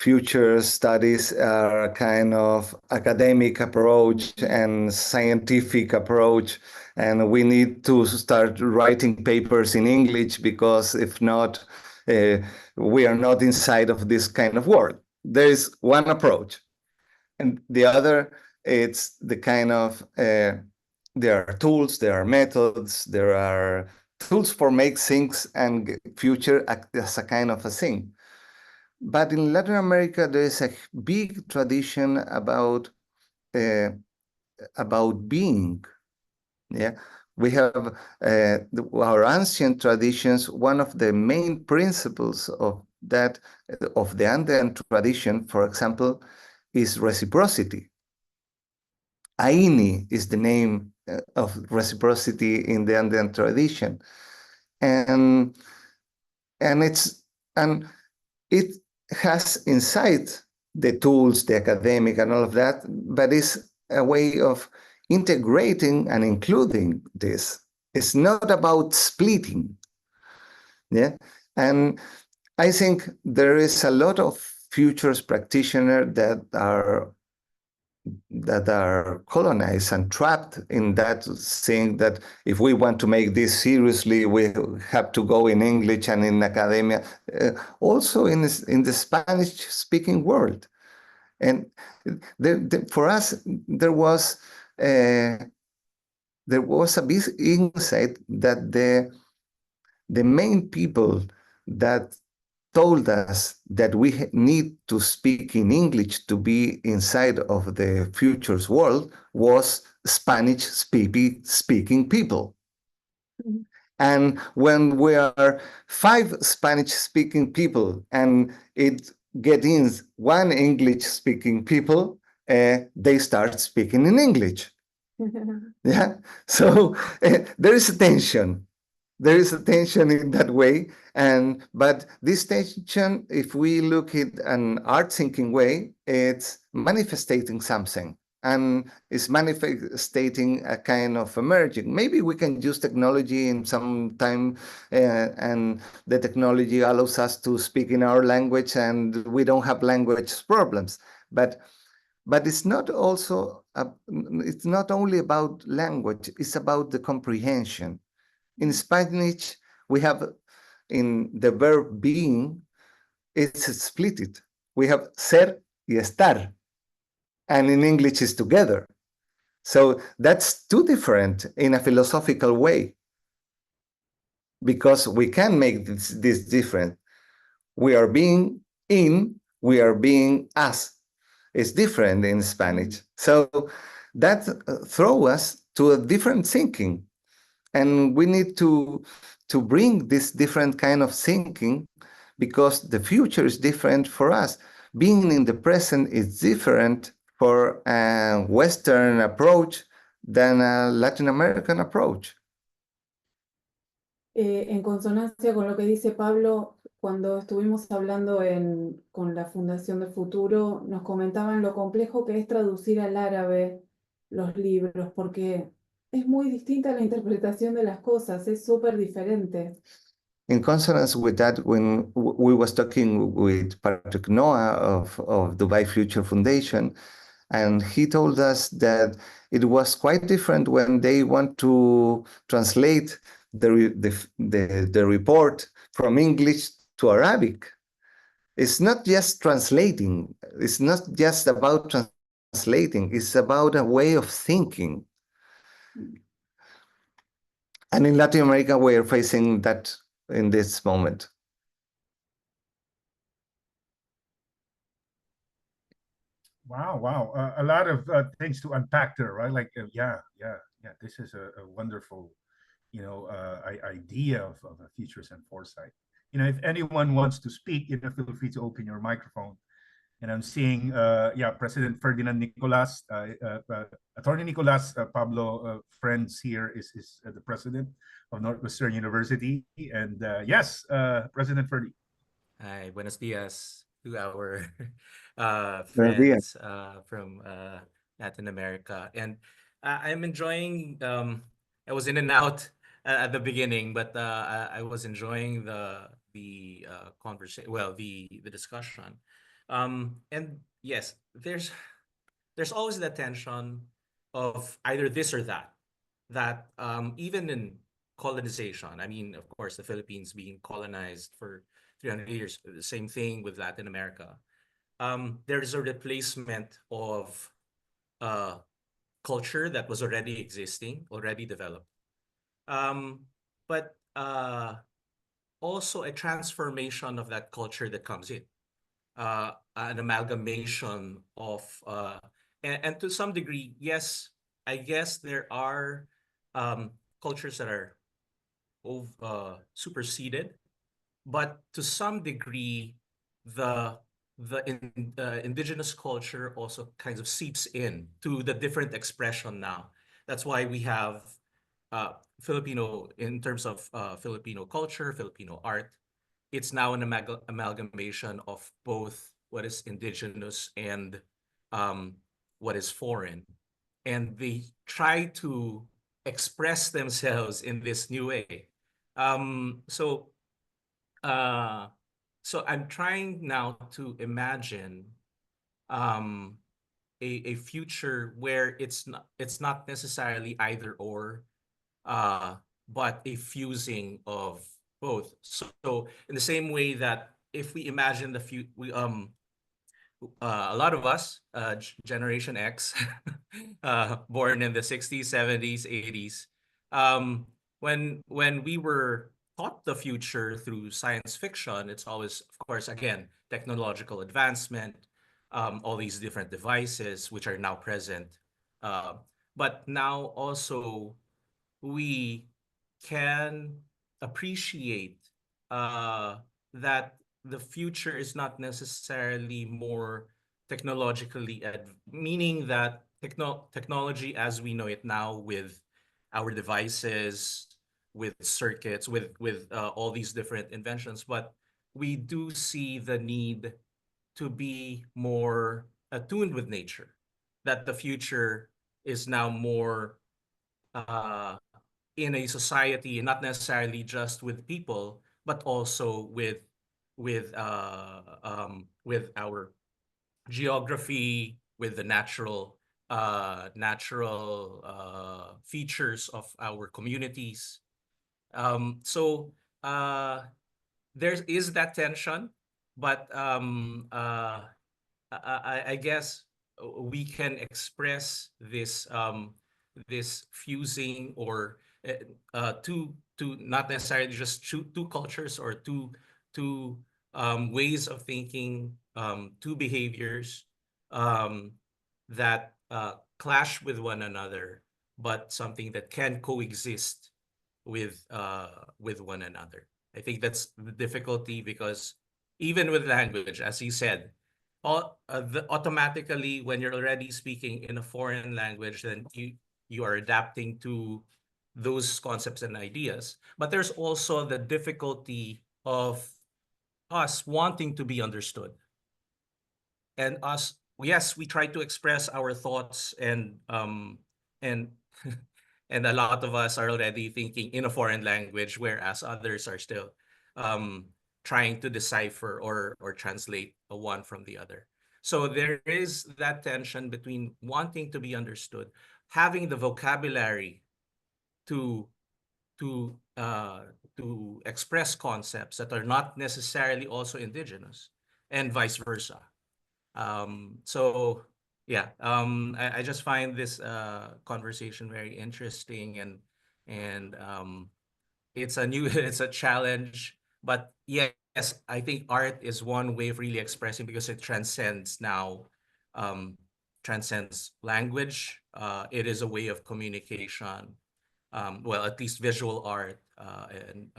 future studies are a kind of academic approach and scientific approach, and we need to start writing papers in English, because if not, we are not inside of this kind of world. There is one approach. And the other, it's the kind of, there are tools, there are methods, there are tools for make things and future as a kind of a thing. But in Latin America, there is a big tradition about being. Yeah, we have our ancient traditions. One of the main principles of that, of the Andean tradition, for example, is reciprocity. Aini is the name of reciprocity in the Andean tradition, and it has inside the tools, the academic, and all of that, but it's a way of integrating and including this. It's not about splitting. Yeah, and I think there is a lot of futures practitioners that are colonized and trapped in that thing, that if we want to make this seriously, we have to go in English and in academia, also in the Spanish-speaking world. And for us, there was a big insight that the main people that told us that we need to speak in English to be inside of the futures world was Spanish-speaking people. Mm-hmm. And when we are 5 Spanish-speaking people and it gets in 1 English-speaking people, they start speaking in English. Yeah. So there is a tension. There is a tension in that way. But this tension, if we look at an art thinking way, it's manifesting something and is manifesting a kind of emerging. Maybe we can use technology in some time, and the technology allows us to speak in our language and we don't have language problems. But it's not also it's not only about language, it's about the comprehension. In Spanish, we have in the verb being, it's split. We have ser y estar, and in English it's together. So that's too different in a philosophical way, because we can make this different. We are being in, we are being as. It's different in Spanish. So that throws us to a different thinking. And we need to bring this different kind of thinking, because the future is different for us. Being in the present is different for a Western approach than a Latin American approach. En consonancia con lo que dice Pablo, cuando estuvimos hablando con la Fundación del Futuro, nos comentaban lo complejo que es traducir al árabe los libros, porque es muy distinta la interpretación de las cosas, es súper diferente. In consonance with that, when we was talking with Patrick Noah of Dubai Future Foundation, and he told us that it was quite different when they want to translate the report from English to Arabic. It's not just translating. It's not just about translating. It's about a way of thinking. And in Latin America, we are facing that in this moment. Wow. A lot of things to unpack there, right? Like, yeah. This is a wonderful, idea of futures and foresight. If anyone wants to speak, feel free to open your microphone. And I'm seeing, President Ferdinand Nicolas, Attorney Nicolas, Pablo, friends here is the president of Northwestern University. And yes, President Ferdi. Hi, buenos dias to our Buenos días. friends from Latin America. And I'm enjoying, I was in and out at the beginning, but I was enjoying the conversation, well, the discussion. And yes, there's always that tension of either this or that even in colonization, I mean, of course, the Philippines being colonized for 300 years, the same thing with Latin America. There's a replacement of culture that was already existing, already developed. But also a transformation of that culture that comes in. An amalgamation of, and to some degree, yes, I guess there are cultures that are superseded, but to some degree, the indigenous culture also kind of seeps in to the different expression now. That's why we have Filipino, in terms of Filipino culture, Filipino art, it's now an amalgamation of both what is indigenous and what is foreign. And they try to express themselves in this new way. So I'm trying now to imagine a future where it's not necessarily either or, but a fusing of both. So in the same way that if we imagine a lot of us, Generation X, born in the 60s, 70s, 80s, when we were taught the future through science fiction, it's always, of course, again, technological advancement, all these different devices which are now present. But now also we can appreciate that the future is not necessarily more technologically meaning that technology as we know it now, with our devices, with circuits, with all these different inventions, but we do see the need to be more attuned with nature, that the future is now more uh, in a society, not necessarily just with people, but also with our geography, with the natural features of our communities. So there is that tension, but I guess we can express this fusing, or two not necessarily just two cultures, or two ways of thinking, two behaviors um, that clash with one another, but something that can coexist with one another. I think that's the difficulty, because even with language, as you said, automatically, when you're already speaking in a foreign language, then you are adapting to those concepts and ideas. But there's also the difficulty of us wanting to be understood, and us, yes, we try to express our thoughts, and and a lot of us are already thinking in a foreign language, whereas others are still um, trying to decipher or translate one from the other. So there is that tension between wanting to be understood, having the vocabulary to to uh, to express concepts that are not necessarily also indigenous, and vice versa. So yeah, I just find this conversation very interesting, and it's a new it's a challenge, but yes, I think art is one way of really expressing, because it transcends now, um, transcends language. It is a way of communication. Well, at least visual art, and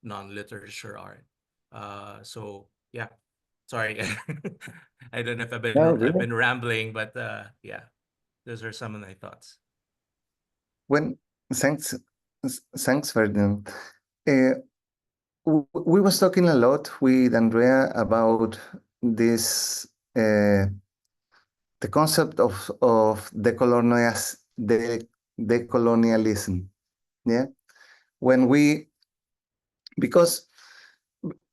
non-literature art. So yeah, sorry. I don't know if No, I've really. been rambling, but yeah, those are some of my thoughts. When thanks, thanks, Ferdinand. We was talking a lot with Andrea about this, the concept of decolonialism. Yeah, when we, because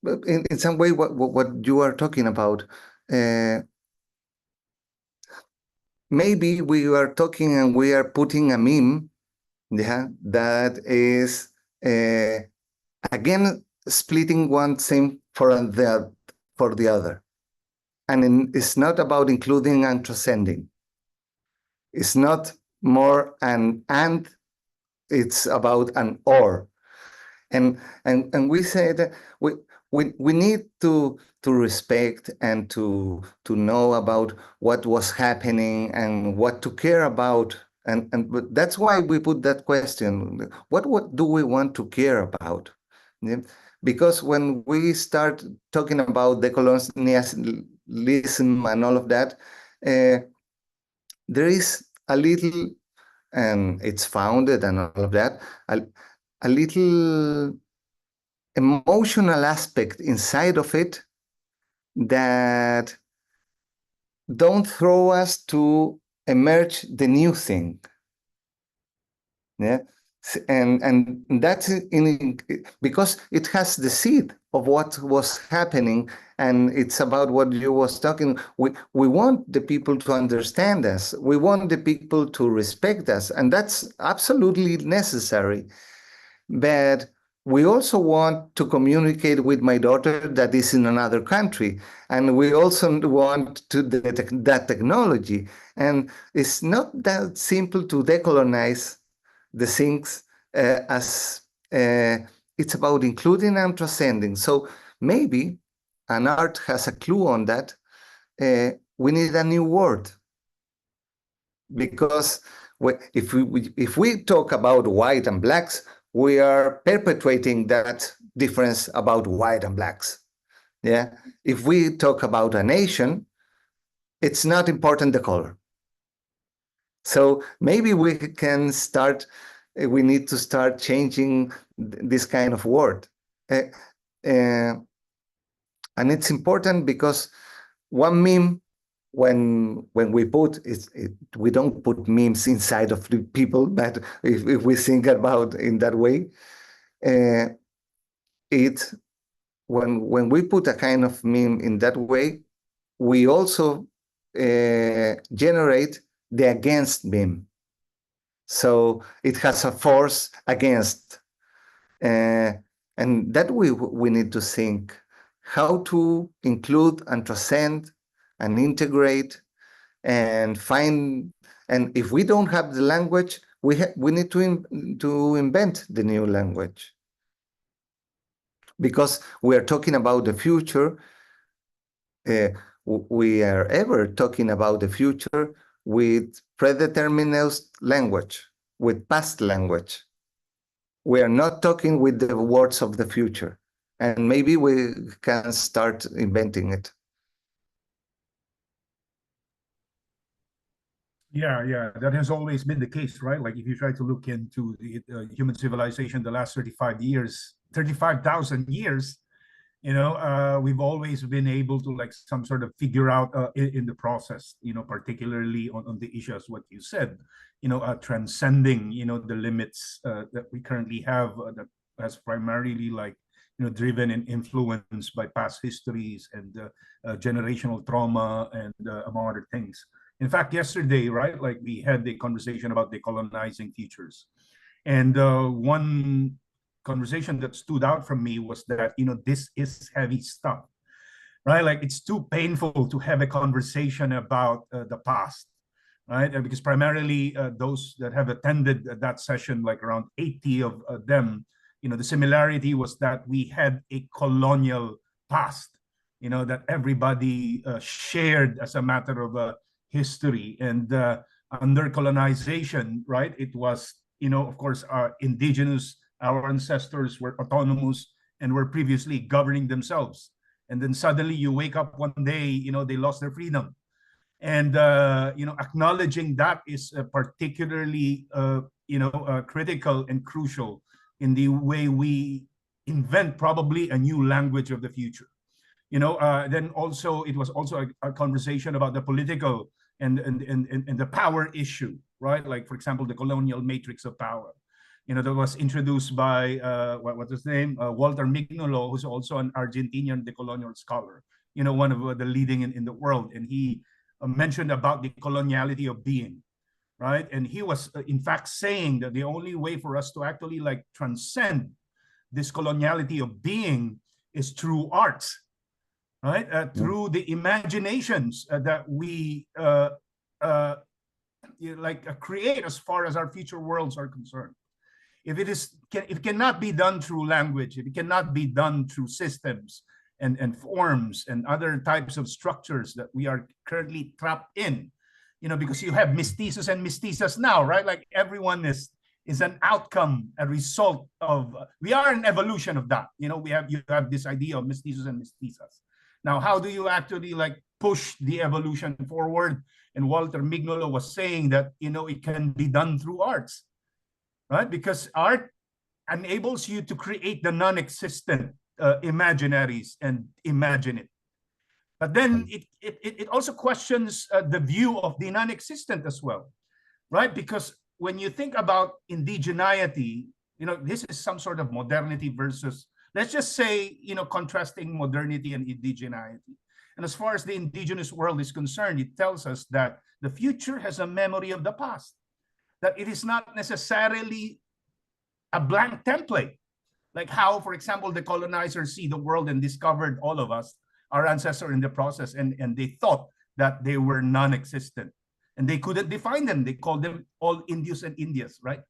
in some way what you are talking about, maybe we are talking and we are putting a meme, yeah, that is again splitting one thing for the other, and it's not about including and transcending. It's not more an and, it's about an or. And we say that we need to respect and to know about what was happening and what to care about, and but that's why we put that question: what do we want to care about? Yeah? Because when we start talking about decolonialism and all of that, there is a little, and it's founded and all of that, a little emotional aspect inside of it that don't throw us to emerge the new thing. Yeah, and that's in because it has the seed of what was happening, and it's about what you was talking. We want the people to understand us. We want the people to respect us, and that's absolutely necessary. But we also want to communicate with my daughter that is in another country, and we also want to that technology. And it's not that simple to decolonize the things, as it's about including and transcending. So maybe an art has a clue on that. We need a new word, because if we talk about white and blacks, we are perpetuating that difference about white and blacks. Yeah. If we talk about a nation, it's not important the color. So maybe we can start, we need to start changing this kind of word. And it's important because one meme, when we put we don't put memes inside of the people, but if we think about in that way, when we put a kind of meme in that way, we also generate the against meme. So it has a force against, and that we need to think how to include and transcend and integrate and find. And if we don't have the language, we need to invent the new language, because we are talking about the future. We are ever talking about the future with predetermined language, with past language. We are not talking with the words of the future, and maybe we can start inventing it. Yeah, that has always been the case, right? Like if you try to look into the human civilization, the last 35,000 years, we've always been able to like some sort of figure out in the process, particularly on the issues, what you said, transcending, the limits that we currently have that has primarily like, driven and influenced by past histories and generational trauma and among other things. In fact, yesterday, right, like we had the conversation about decolonizing futures. And one conversation that stood out from me was that, this is heavy stuff, right? Like it's too painful to have a conversation about the past, right? Because primarily those that have attended that session, like around 80 of them, the similarity was that we had a colonial past, that everybody shared as a matter of history. And under colonization, right, it was, of course, our ancestors were autonomous and were previously governing themselves. And then suddenly you wake up one day, they lost their freedom. And, acknowledging that is particularly, critical and crucial in the way we invent probably a new language of the future. Then also, it was also a conversation about the political and the power issue, right? Like, for example, the colonial matrix of power, that was introduced by, what's his name? Walter Mignolo, who's also an Argentinian decolonial scholar, one of the leading in the world. And he mentioned about the coloniality of being, right? And he was, in fact, saying that the only way for us to actually like transcend this coloniality of being is through arts, right? Through the imaginations that we create as far as our future worlds are concerned. If it cannot be done through language, if it cannot be done through systems and forms and other types of structures that we are currently trapped in, because you have mestizos and mestizas now, right? Like everyone is an outcome, a result of, we are an evolution of that. You have this idea of mestizos and mestizas. Now, how do you actually like push the evolution forward? And Walter Mignolo was saying that, it can be done through arts, right? Because art enables you to create the non-existent imaginaries and imagine it. But then it also questions the view of the non-existent as well, right? Because when you think about indigeneity, this is some sort of modernity versus, let's just say, contrasting modernity and indigeneity. And as far as the indigenous world is concerned, it tells us that the future has a memory of the past, that it is not necessarily a blank template, like how, for example, the colonizers see the world and discovered all of us, our ancestors in the process, and they thought that they were non-existent. And they couldn't define them. They called them all Indios and Indias, right?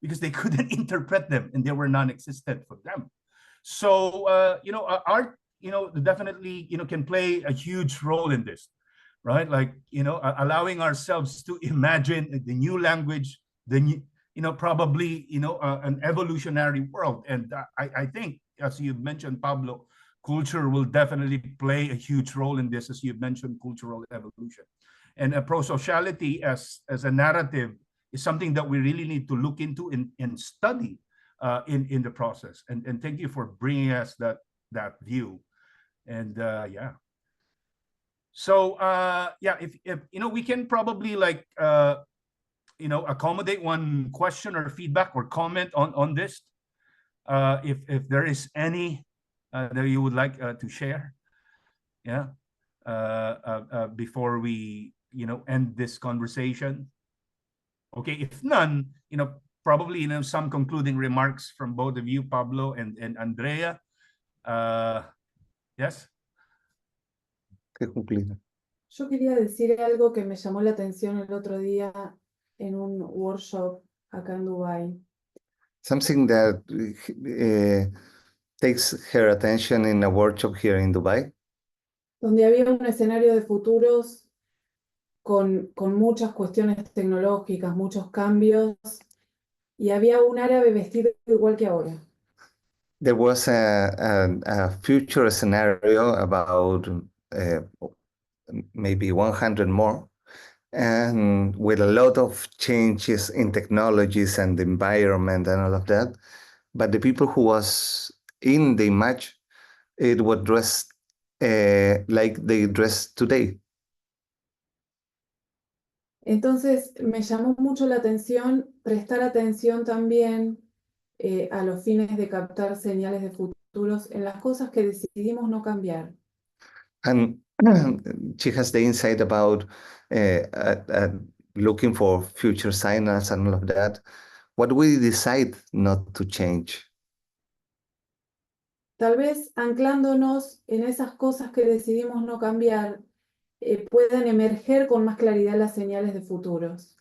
Because they couldn't interpret them and they were non-existent for them. So, art, definitely, can play a huge role in this, right? Like, allowing ourselves to imagine the new language, the new, probably, an evolutionary world. And I think, as you mentioned, Pablo, culture will definitely play a huge role in this, as you mentioned, cultural evolution. And prosociality as a narrative is something that we really need to look into and study in the process. And thank you for bringing us that view. And yeah. So yeah, if we can probably like accommodate one question or feedback or comment on this. If there is any that you would like to share, yeah, before we end this conversation. Okay, if none, probably some concluding remarks from both of you, Pablo and Andrea. Yes. Yo quería decir algo que me llamó la atención el otro día en un workshop acá en Dubái. Something that takes her attention in a workshop here in Dubai, Donde había un escenario de futuros con muchas cuestiones tecnológicas, muchos cambios, y había un árabe vestido igual que ahora. there was a future scenario about maybe 100 more, and with a lot of changes in technologies and the environment and all of that. But the people who was in the image, it was dressed like they dress today. Entonces me llamó mucho la atención prestar atención también a los fines de captar señales de futuros en las cosas que decidimos no cambiar. And she has the insight about looking for future signals and all of that. What we decide not to change. Tal vez anclándonos en esas cosas que decidimos no cambiar, puedan emerger con más claridad las señales de futuros.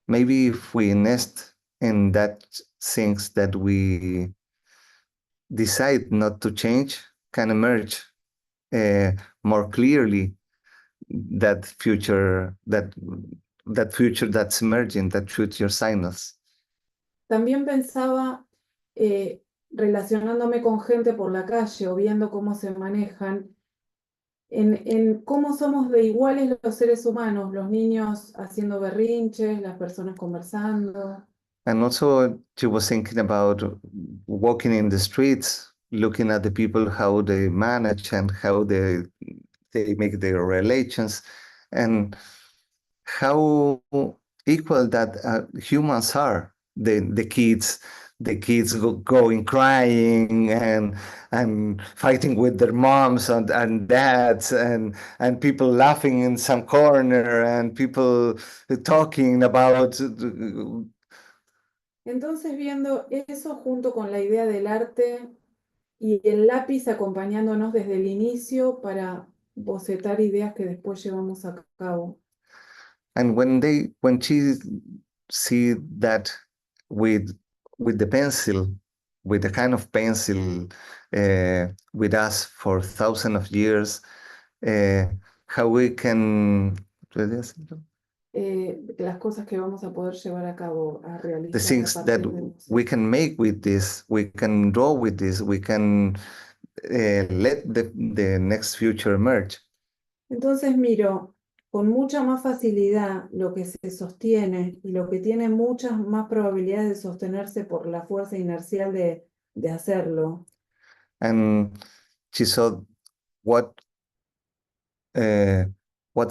Maybe if we nest in that things that we decide not to change, can emerge more clearly that future that's emerging, that future signals. También pensaba, relacionándome con gente por la calle o viendo cómo se manejan, en cómo somos de iguales los seres humanos, los niños haciendo berrinches, las personas conversando. And also she was thinking about walking in the streets, looking at the people, how they manage and how they make their relations, and how equal that humans are. The kids going crying and fighting with their moms and dads and people laughing in some corner and people talking about. Entonces viendo eso junto con la idea del arte y el lápiz acompañándonos desde el inicio para bocetar ideas que después llevamos a cabo. And when she see that with the pencil, with the kind of pencil with us for thousands of years, how we can las cosas que vamos a poder llevar a cabo, a the realizar a things that partir de eso. we can make with this, we can draw with this, we can let the next future emerge. Entonces miro con mucha más facilidad lo que se sostiene y lo que tiene muchas más probabilidades de sostenerse por la fuerza inercial de hacerlo. And she saw what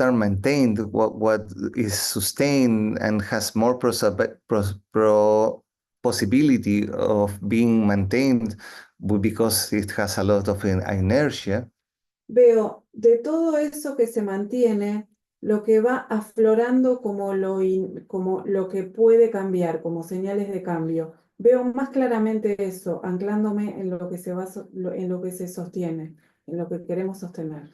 are maintained, what is sustained and has more possibility of being maintained because it has a lot of inertia. Veo de todo eso que se mantiene, lo que va aflorando como lo que puede cambiar, como señales de cambio. Veo más claramente eso, anclándome en lo que en lo que se sostiene, en lo que queremos sostener.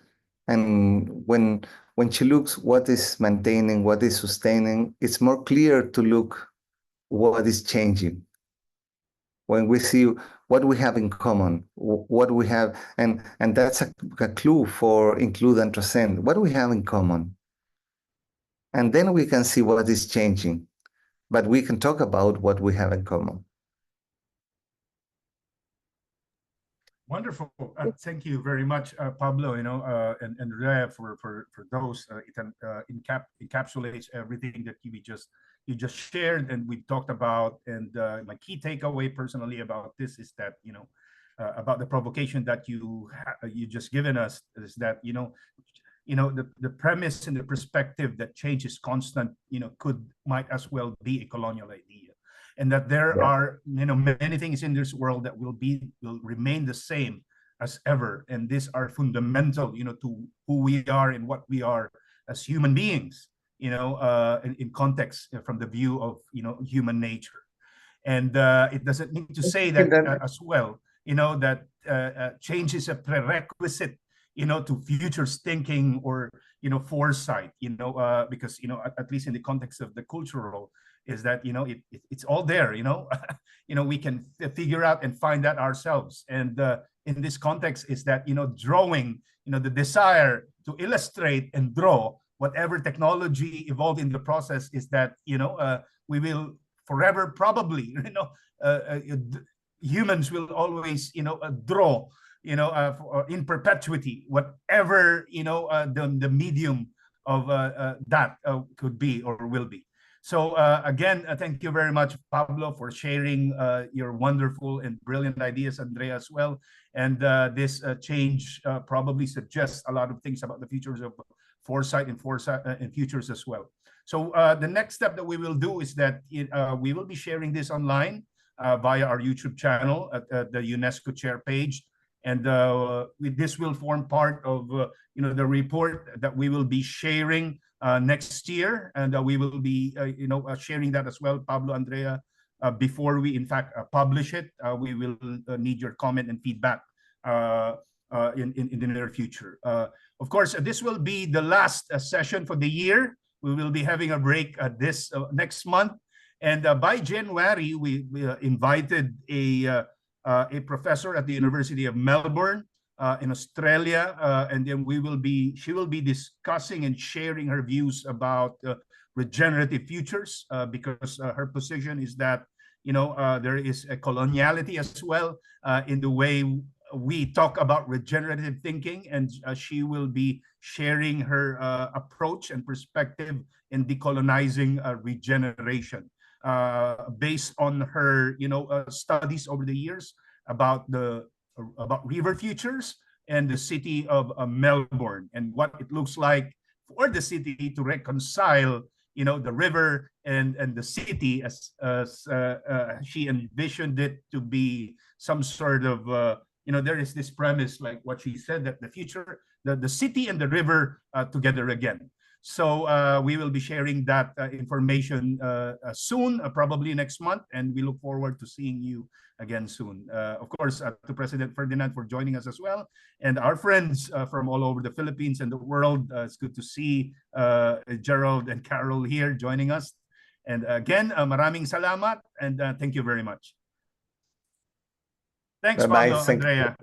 And when she looks what is maintaining, what is sustaining, it's more clear to look what is changing. When we see what we have in common, what we have, and that's a clue for include and transcend. What do we have in common? And then we can see what is changing, but we can talk about what we have in common. Wonderful. Thank you very much, Pablo. And Andrea for those. It encapsulates everything that you just shared and we talked about. And my key takeaway personally about this is that about the provocation that you just given us is that the premise and the perspective that change is constant might as well be a colonial idea. And that there are many things in this world that will remain the same as ever, and these are fundamental to who we are and what we are as human beings in context from the view of human nature. And it doesn't need to say that as well that change is a prerequisite to futures thinking or foresight, because at least in the context of the cultural is that it's all there. We can figure out and find that ourselves. And in this context is that drawing the desire to illustrate and draw whatever technology evolved in the process is that we will forever probably humans will always draw in perpetuity whatever the medium of that could be or will be. So again, thank you very much, Pablo, for sharing your wonderful and brilliant ideas, Andrea as well. And this change probably suggests a lot of things about the futures of foresight and futures as well. So the next step that we will do is that we will be sharing this online via our YouTube channel at the UNESCO chair page. And this will form part of the report that we will be sharing next year, and we will be sharing that as well, Pablo, Andrea, before we in fact publish it. We will need your comment and feedback in the near future. Of course, this will be the last session for the year. We will be having a break this next month, and by January we invited a professor at the University of Melbourne in Australia, and then she will be discussing and sharing her views about regenerative futures, because her position is that there is a coloniality as well in the way we talk about regenerative thinking, and she will be sharing her approach and perspective in decolonizing regeneration based on her studies over the years about river futures and the city of Melbourne, and what it looks like for the city to reconcile the river and the city as she envisioned it to be some sort of there is this premise, like what she said, that the future, the city and the river together again. So we will be sharing that information soon, probably next month, and we look forward to seeing you again soon. Of course, to President Ferdinand for joining us as well, and our friends from all over the Philippines and the world. It's good to see Gerald and Carol here joining us. And again, maraming salamat, and thank you very much. Thanks, Pablo, Andrea.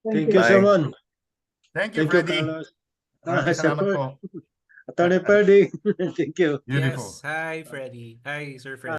Thank Thank you, Shermon. Thank you, Thank you, Freddy. Carlos. Salamat po. Attorney Perdi. Thank you. Beautiful. Yes. Hi, Freddy. Hi, Sir Freddy.